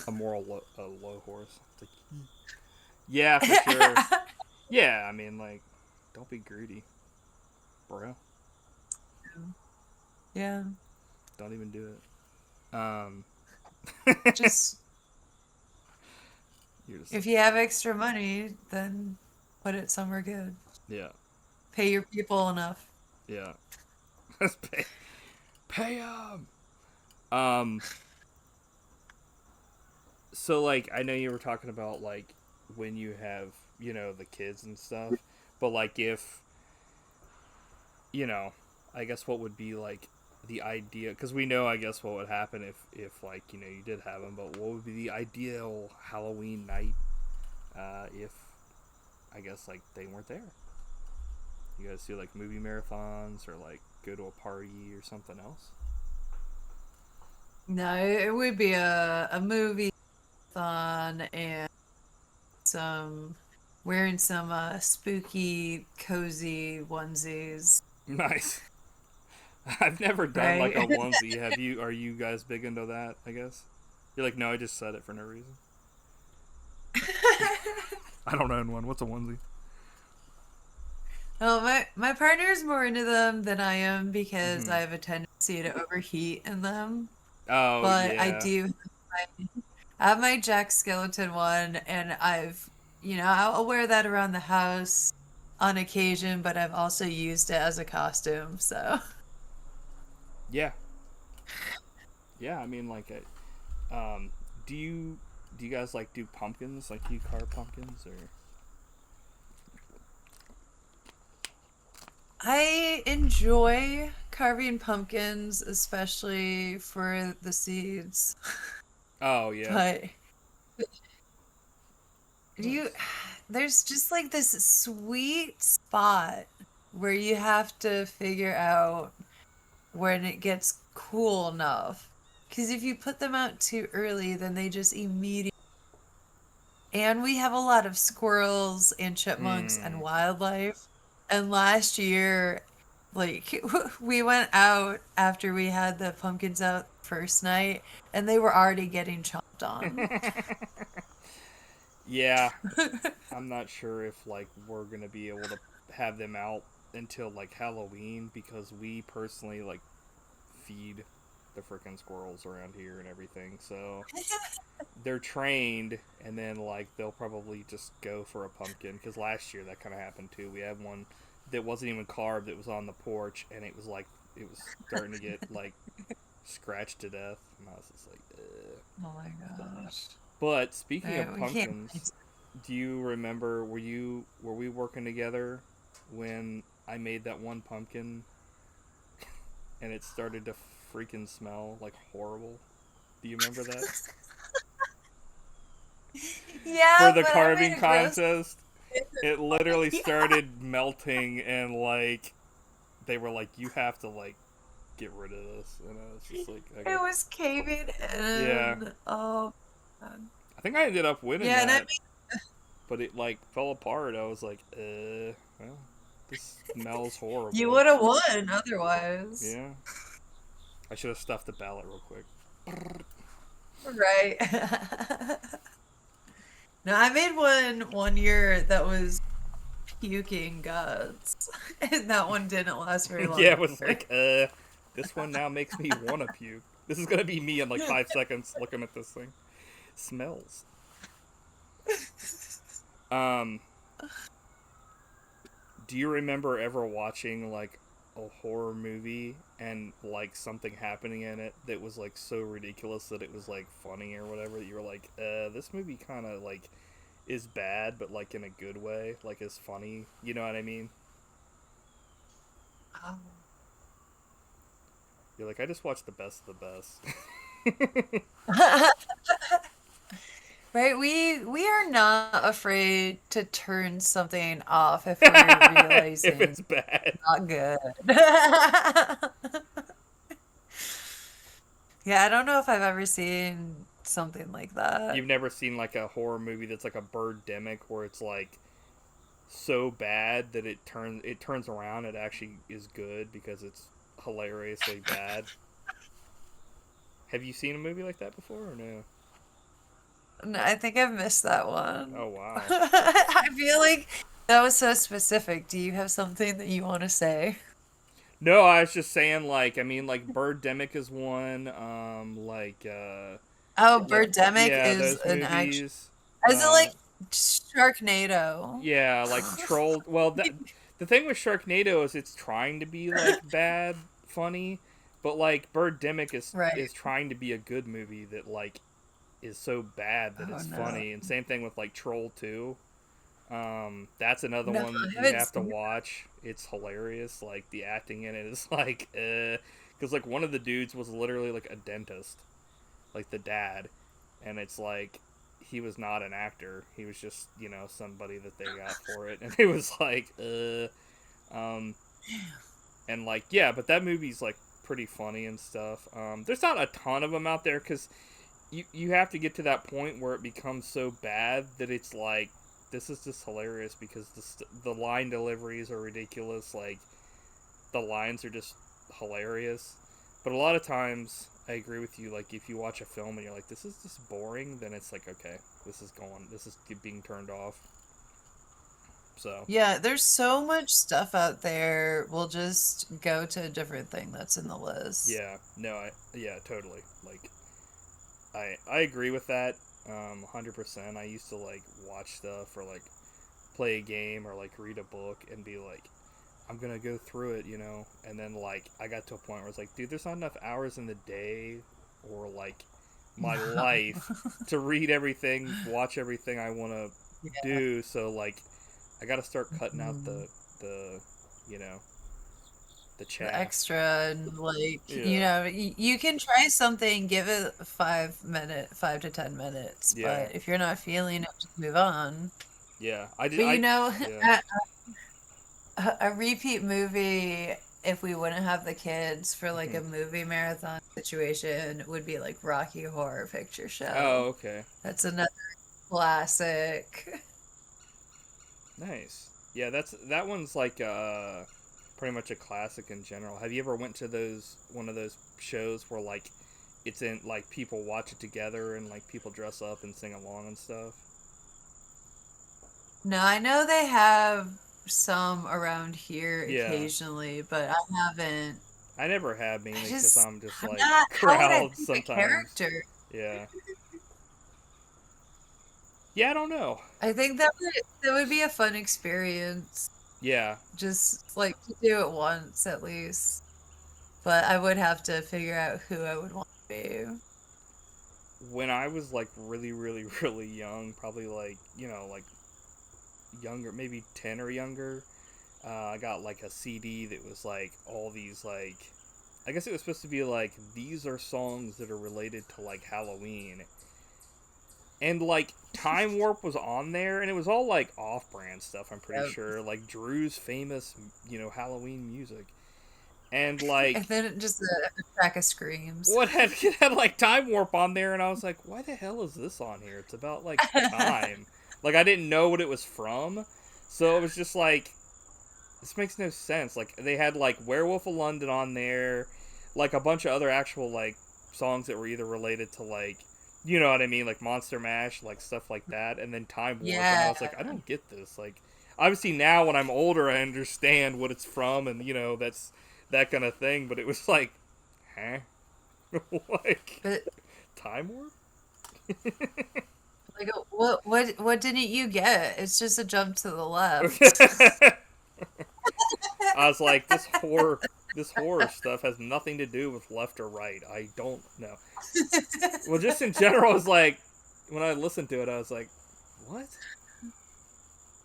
A moral low horse. It's like, yeah, for sure. Yeah, I mean, like, don't be greedy, bro. Yeah, Don't even do it. just You're just if you have extra money, then put it somewhere good. yeah, Pay your people enough. yeah. Pay 'em. Um. So like, I know you were talking about like when you have the kids and stuff, but like if I guess what would be like the idea? Because we know, I guess, what would happen if like you did have them. But what would be the ideal Halloween night if I guess like they weren't there? You guys do like movie marathons or like go to a party or something else? No, it would be a movie thon and some wearing some spooky, cozy onesies, Nice. I've never done like a right? onesie. Have you? Are you guys big into that? I guess. You're like, no, I just said it for no reason. I don't own one. What's a onesie? Well, my partner's more into them than I am because Mm-hmm. I have a tendency to overheat in them. Oh But I yeah. do I have my Jack Skeleton one, and I'll wear that around the house on occasion, but I've also used it as a costume. So Yeah. Yeah. I mean, like, um, do you guys like do pumpkins? Like, do you carve pumpkins or? I enjoy carving pumpkins, especially for the seeds. Oh yeah. But do you Nice. there's just like this sweet spot where you have to figure out when it gets cool enough. Because if you put them out too early, then they just immediately. And we have a lot of squirrels and chipmunks and Mm. wildlife. And last year, like, we went out after we had the pumpkins out first night, and they were already getting chomped on. Yeah, I'm not sure if like we're gonna be able to have them out until like Halloween because we personally like feed the freaking squirrels around here and everything. So they're trained, and then like they'll probably just go for a pumpkin. Because last year that kind of happened too. We had one that wasn't even carved; it was on the porch, and it was like it was starting to get like scratched to death, and I was just like, ugh. Oh my gosh. But speaking of Right, we can't. pumpkins, do you remember? Were we working together when I made that one pumpkin and it started to freaking smell like horrible? Do you remember that? For Yeah, the but I made carving a gross. contest, it literally Yeah, started melting and like they were like, you have to like get rid of this, and I was just like, I it got, was caving yeah. in. Oh, God. I think I ended up winning Yeah, and I that, but it like fell apart. I was like, well, this smells you horrible. would have won otherwise. Yeah, I should have stuffed the ballot real quick. Right. No, I made one year that was puking guts, and that one didn't last very Yeah, long it was either. like, this one now makes me wanna puke. This is gonna be me in like 5 seconds looking at this thing. Smells. Um, do you remember ever watching like a horror movie and like something happening in it that was like so ridiculous that it was like funny or whatever that you were like, this movie kind of like is bad but like in a good way, like is funny. You know what I mean? Oh. You're like, I just watched the best of the best. Right, we are not afraid to turn something off if we're If realizing it's bad. not good. Yeah, I don't know if I've ever seen something like that. You've never seen like a horror movie that's like a birdemic where it's like so bad that it turns around. It actually is good because it's hilariously bad. Have you seen a movie like that before or no? No, I think I've missed that one. Oh wow. I feel like that was so specific. Do you have something that you want to say? No, I was just saying like I mean like Birdemic is one. Oh, Like Birdemic yeah, is those an action. movies. Is it like Sharknado? Yeah, like Troll. Well, the thing with Sharknado is it's trying to be like bad, funny, but like Birdemic is Right. trying to be a good movie that like is so bad that Oh it's no. funny. And same thing with like Troll 2. That's another No, one I you haven't have to seen it. watch. It's hilarious. Like the acting in it is like, because like one of the dudes was literally like a dentist, like the dad, and it's like he was not an actor. He was just somebody that they got for it, and it was like, um, and like yeah, but that movie's like pretty funny and stuff. There's not a ton of them out there because you have to get to that point where it becomes so bad that it's like this is just hilarious because the line deliveries are ridiculous. Like the lines are just hilarious. But a lot of times I agree with you. Like if you watch a film and you're like, this is just boring, then it's like okay, this is being turned off. So Yeah, there's so much stuff out there. We'll just go to a different thing that's in the list. yeah, no, yeah, totally. Like I agree with that. 100%. I used to like watch stuff or like play a game or like read a book and be like, I'm gonna go through it, and then like I got to a point where it's like, dude, there's not enough hours in the day or like my life to read everything, watch everything I want to Yeah. do. So like, I got to start cutting out Mhm. the you know the The chaff. extra and like, Yeah, you can try something, give it 5 minute, 5 to 10 minutes, yeah, but if you're not feeling it, just move on. yeah. I did. But Yeah. a repeat movie, if we wouldn't have the kids for like Mhm. a movie marathon situation, would be like Rocky Horror Picture Oh, Show. okay. That's another classic. Nice. Yeah, that one's like pretty much a classic in general. Have you ever went to one of those shows where like it's in like people watch it together and like people dress up and sing along and stuff? No, I know they have some around here Yeah, occasionally, but I haven't. I never have mainly because I'm just I'm like not. How would I crowd pick a sometimes. character? Yeah, yeah, I don't know. I think that would be a fun experience, Yeah, just like to do it once at least. But I would have to figure out who I would want to be. when I was like really, really, really young, probably like like younger, maybe 10 or younger. I got like a CD that was like all these like, I guess it was supposed to be like these are songs that are related to like Halloween, and like Time Warp was on there, and it was all like off-brand stuff. I'm pretty Yep. sure like Drew's famous Halloween music, and like And then just a track of screams. what had it had like Time Warp on there, and I was like, why the hell is this on here? It's about like time. Like I didn't know what it was from, so it was just like this makes no sense. Like they had like Werewolf of London on there, like a bunch of other actual like songs that were either related to like you know what I mean, like Monster Mash, like stuff like that, and then Time Warp, and I Yeah. was like, I don't get this. Like obviously now when I'm older, I understand what it's from, and that's that kind of thing. But it was like, huh, like But Time Warp. like what didn't you get? It's just a jump to the left. I was like, this horror stuff has nothing to do with left or right. I don't know. Well, just in general, I was like, when I listened to it, I was like, what?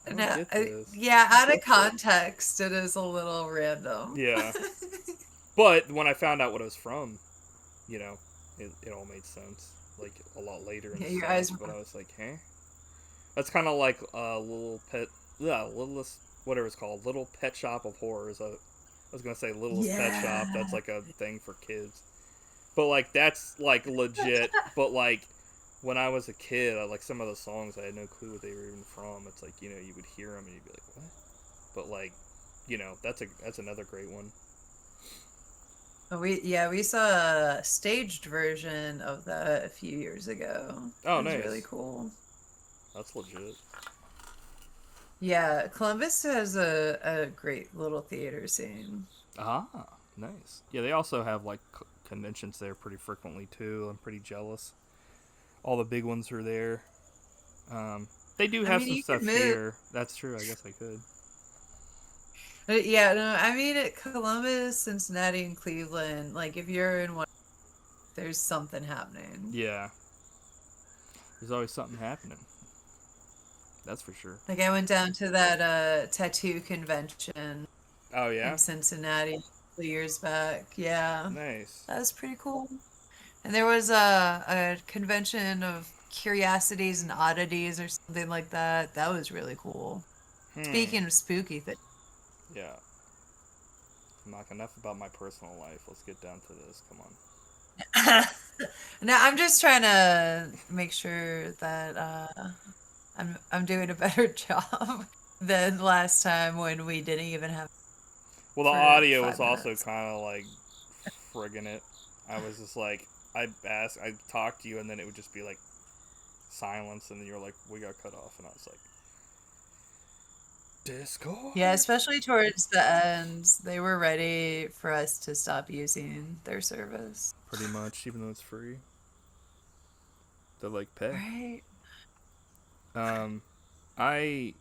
I don't No, get this. yeah, out of context, it is a little random. Yeah, but when I found out what it was from, it all made sense. Like a lot later and Yeah, your stuff. eyes But were. I was like, huh? That's kind of like littlest, whatever it's called, Little Pet Shop of Horrors. I was gonna say Littlest Pet Shop. That's Yeah. like a thing for kids. But like that's like legit. But like when I was a kid, like some of the songs, I had no clue what they were even from. It's like you would hear them and you'd be like, what? But like, that's another great one. We saw a staged version of that a few years ago. Oh, It was really nice. cool. That's legit. Yeah, Columbus has a great little theater scene. Ah, nice. Yeah, they also have like conventions there pretty frequently too. I'm pretty jealous. All the big ones are there. They do I have mean, some you could stuff move. here. That's true. I guess I could. Yeah, no, I mean at Columbus, Cincinnati, and Cleveland, like if you're in one, there's something happening. Yeah, there's always something happening. That's for sure. Like I went down to that tattoo convention Oh in yeah, Cincinnati a few years back. Yeah, nice. that was pretty cool. And there was a convention of curiosities and oddities or something like that. That was really cool. Hmm. Speaking of spooky things. Yeah. Knock enough about my personal life. Let's get down to this. Come on. Now I'm just trying to make sure that I'm doing a better job than last time when we didn't even have Well, the for audio was 5 also minutes. kind of like friggin' it. I was just like, I talked to you, and then it would just be like silence, and then you're like, we got cut off, and I was like, Discord? Yeah, especially towards the end, they were ready for us to stop using their service. Pretty much, even though it's free. They're like, pay. Right? Um, I,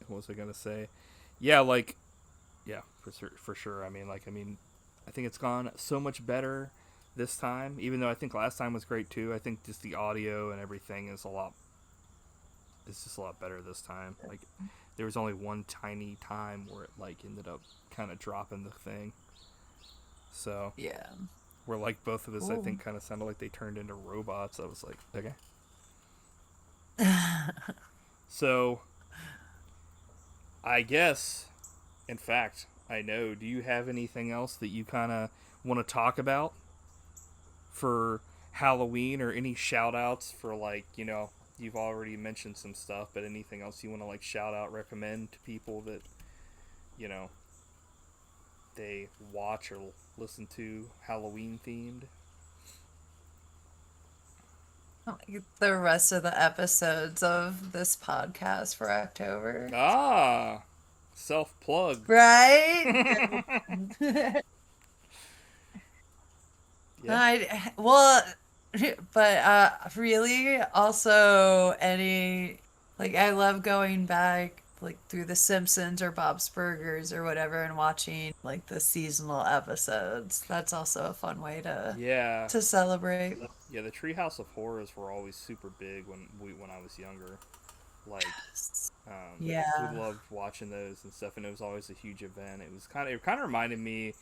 what was I gonna say? Yeah, like, yeah, for sure. I think it's gone so much better this time. Even though I think last time was great too. I think just the audio and everything is a lot. It's just a lot better this time. Like, there was only one tiny time where it like ended up kind of dropping the thing. So Yeah. where like both of us, I Cool. think, kind of sounded like they turned into robots. I was like, okay. So I guess, in fact, I know. Do you have anything else that you kind of want to talk about for Halloween, or any shout outs for like, you've already mentioned some stuff, but anything else you want to like shout out, recommend to people that you know, they watch or listen to Halloween themed. The rest of the episodes of this podcast for October. Ah, self plug. Right? Yeah. Well, but really also any like I love going back like through The Simpsons or Bob's Burgers or whatever and watching like the seasonal episodes. That's also a fun way Yeah. to celebrate. Yeah, the Treehouse of Horrors were always super big when I was younger. Like, we Yeah. loved watching those and stuff, and it was always a huge event. It kind of reminded me.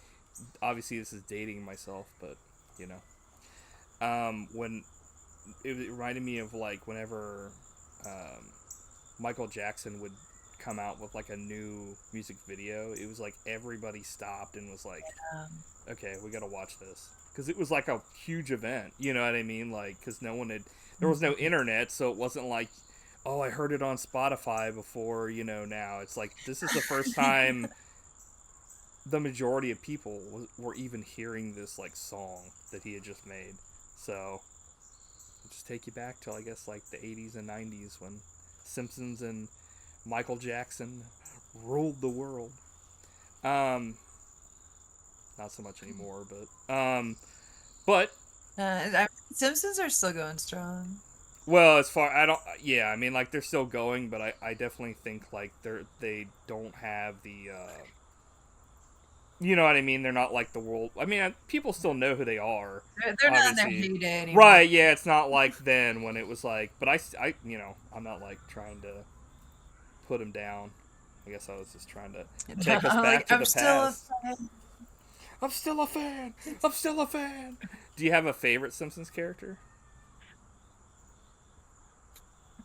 Obviously, this is dating myself, but you know, when it reminded me of like whenever Michael Jackson would come out with like a new music video, it was like everybody stopped and was like, okay, we gotta watch this, because it was like a huge event. You know what I mean? Like, because there was no internet, so it wasn't like, oh, I heard it on Spotify before. You know, now it's like this is the first time the majority of people were even hearing this like song that he had just made. So I'll just take you back to, I guess, like the 80s and 90s when Simpsons and Michael Jackson ruled the world. Not so much anymore, but Simpsons are still going strong. well, as far I don't, yeah, I mean, like they're still going, but I definitely think like they don't have the, you know what I mean? They're not like the world. I mean, people still know who they are. They're not in their Obviously. heyday anymore. Right? Yeah, it's not like then when it was like, but you know, I'm not like trying to put them down. I guess I was just trying to take us back to the past. I'm still a fan. I'm still a fan. Do you have a favorite Simpsons character?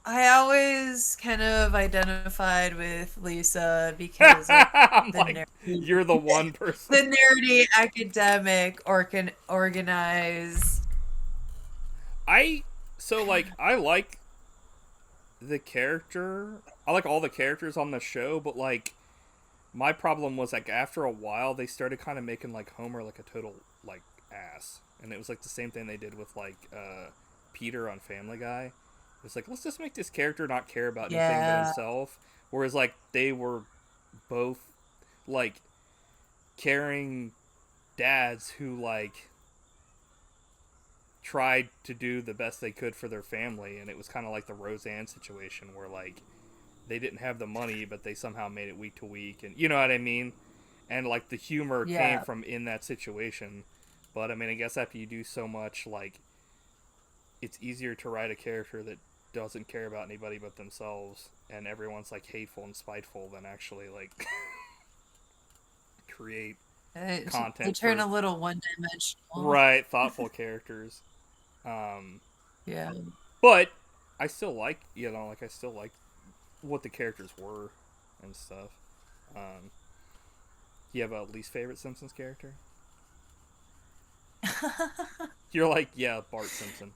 I always kind of identified with Lisa because of I'm the like, you're the one person. the nerdy academic organized. I like the character. I like all the characters on the show, but like my problem was like after a while they started kind of making like Homer like a total like ass, and it was like the same thing they did with like Peter on Family Guy. It's like, let's just make this character not care about anything but himself. Whereas like they were both like caring dads who like tried to do the best they could for their family, and it was kind of like the Roseanne situation where like they didn't have the money but they somehow made it week to week, and you know what I mean, and like the humor came from in that situation. But I mean, I guess after you do so much, like it's easier to write a character that doesn't care about anybody but themselves and everyone's like hateful and spiteful than actually like create content. They turn a little one-dimensional. Right, thoughtful characters. Yeah. But I still like, you know, like I still like what the characters were and stuff. You have a least favorite Simpsons character? You're like, yeah, Bart Simpson.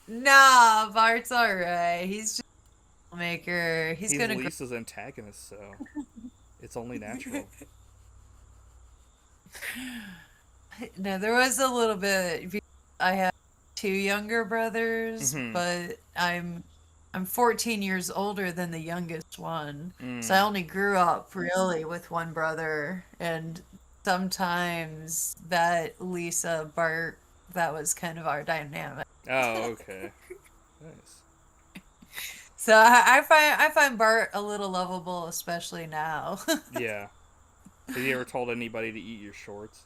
Nah, Bart's alright. He's just a filmmaker. He's gonna Lisa's antagonist, so it's only natural. No, there was a little bit. I have two younger brothers, but I'm 14 years older than the youngest one. So I only grew up really with one brother, and sometimes that Lisa Bart, that was kind of our dynamic. Oh, okay. Nice. So I find Bart a little lovable, especially now. Yeah. Have you ever told anybody to eat your shorts?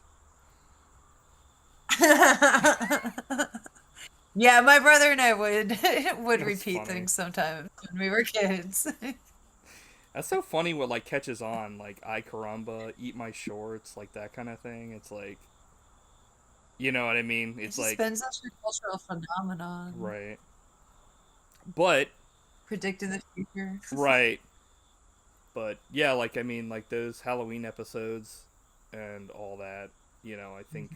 Yeah, my brother and I would repeat funny. things sometimes when we were kids. That's so funny what like catches on, like I caramba, eat my shorts, like that kind of thing. It's like, you know what I mean? It's like been such a cultural phenomenon. Right. But predicting the future. Right. But yeah, like I mean, like those Halloween episodes and all that, you know, I think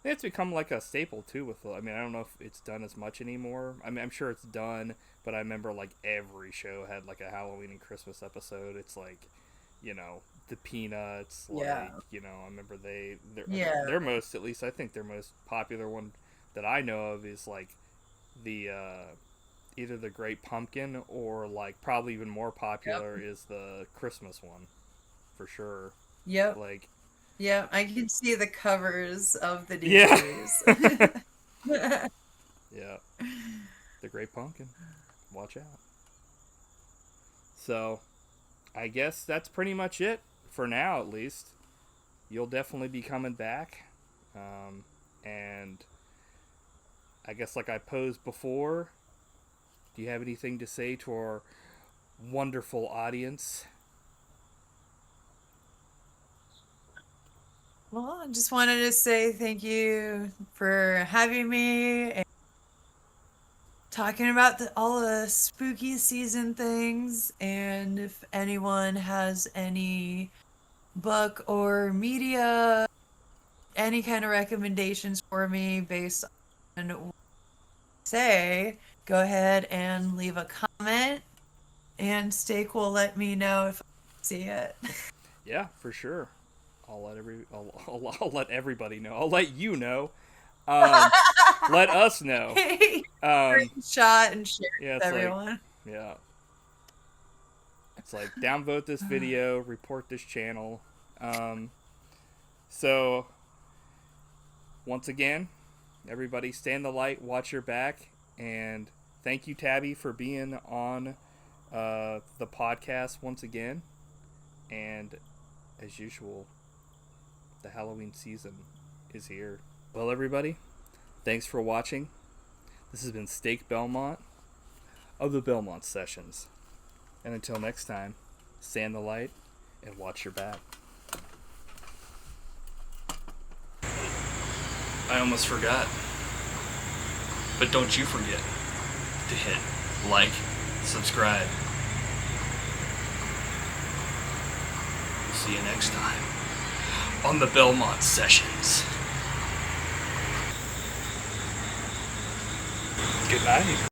it's become like a staple too with, I mean, I don't know if it's done as much anymore. I mean, I'm sure it's done, but I remember like every show had like a Halloween and Christmas episode. It's like, the peanuts. Yeah. I remember Yeah. their most, at least I think their most popular one that I know of is like the either the Great Pumpkin or like probably even more popular is the Christmas one, for sure. Yep. Like, Yep. I can see the covers of the yeah. DVDs. Yeah. The Great Pumpkin. Watch out. So, I guess that's pretty much it for now, at least. You'll definitely be coming back. And I guess, like I posed before, do you have anything to say to our wonderful audience? Well, I just wanted to say thank you for having me and talking about all the spooky season things. And if anyone has any book or media, any kind of recommendations for me based on what I say, go ahead and leave a comment. And stay cool. Let me know if I see it. Yeah, for sure. I'll let everybody know. I'll let you know. Let us know. Shot and share Yeah, with everyone. Yeah. It's like downvote this video, report this channel. So once again, everybody stay in the light, watch your back, and thank you, Tabi, for being on the podcast once again. And as usual, the Halloween season is here. Well, everybody, thanks for watching. This has been Steak Belmont of the Belmont Sessions. And until next time, stay in the light and watch your back. I almost forgot. But don't you forget to hit like, subscribe. We'll see you next time on the Belmont Sessions. Good night.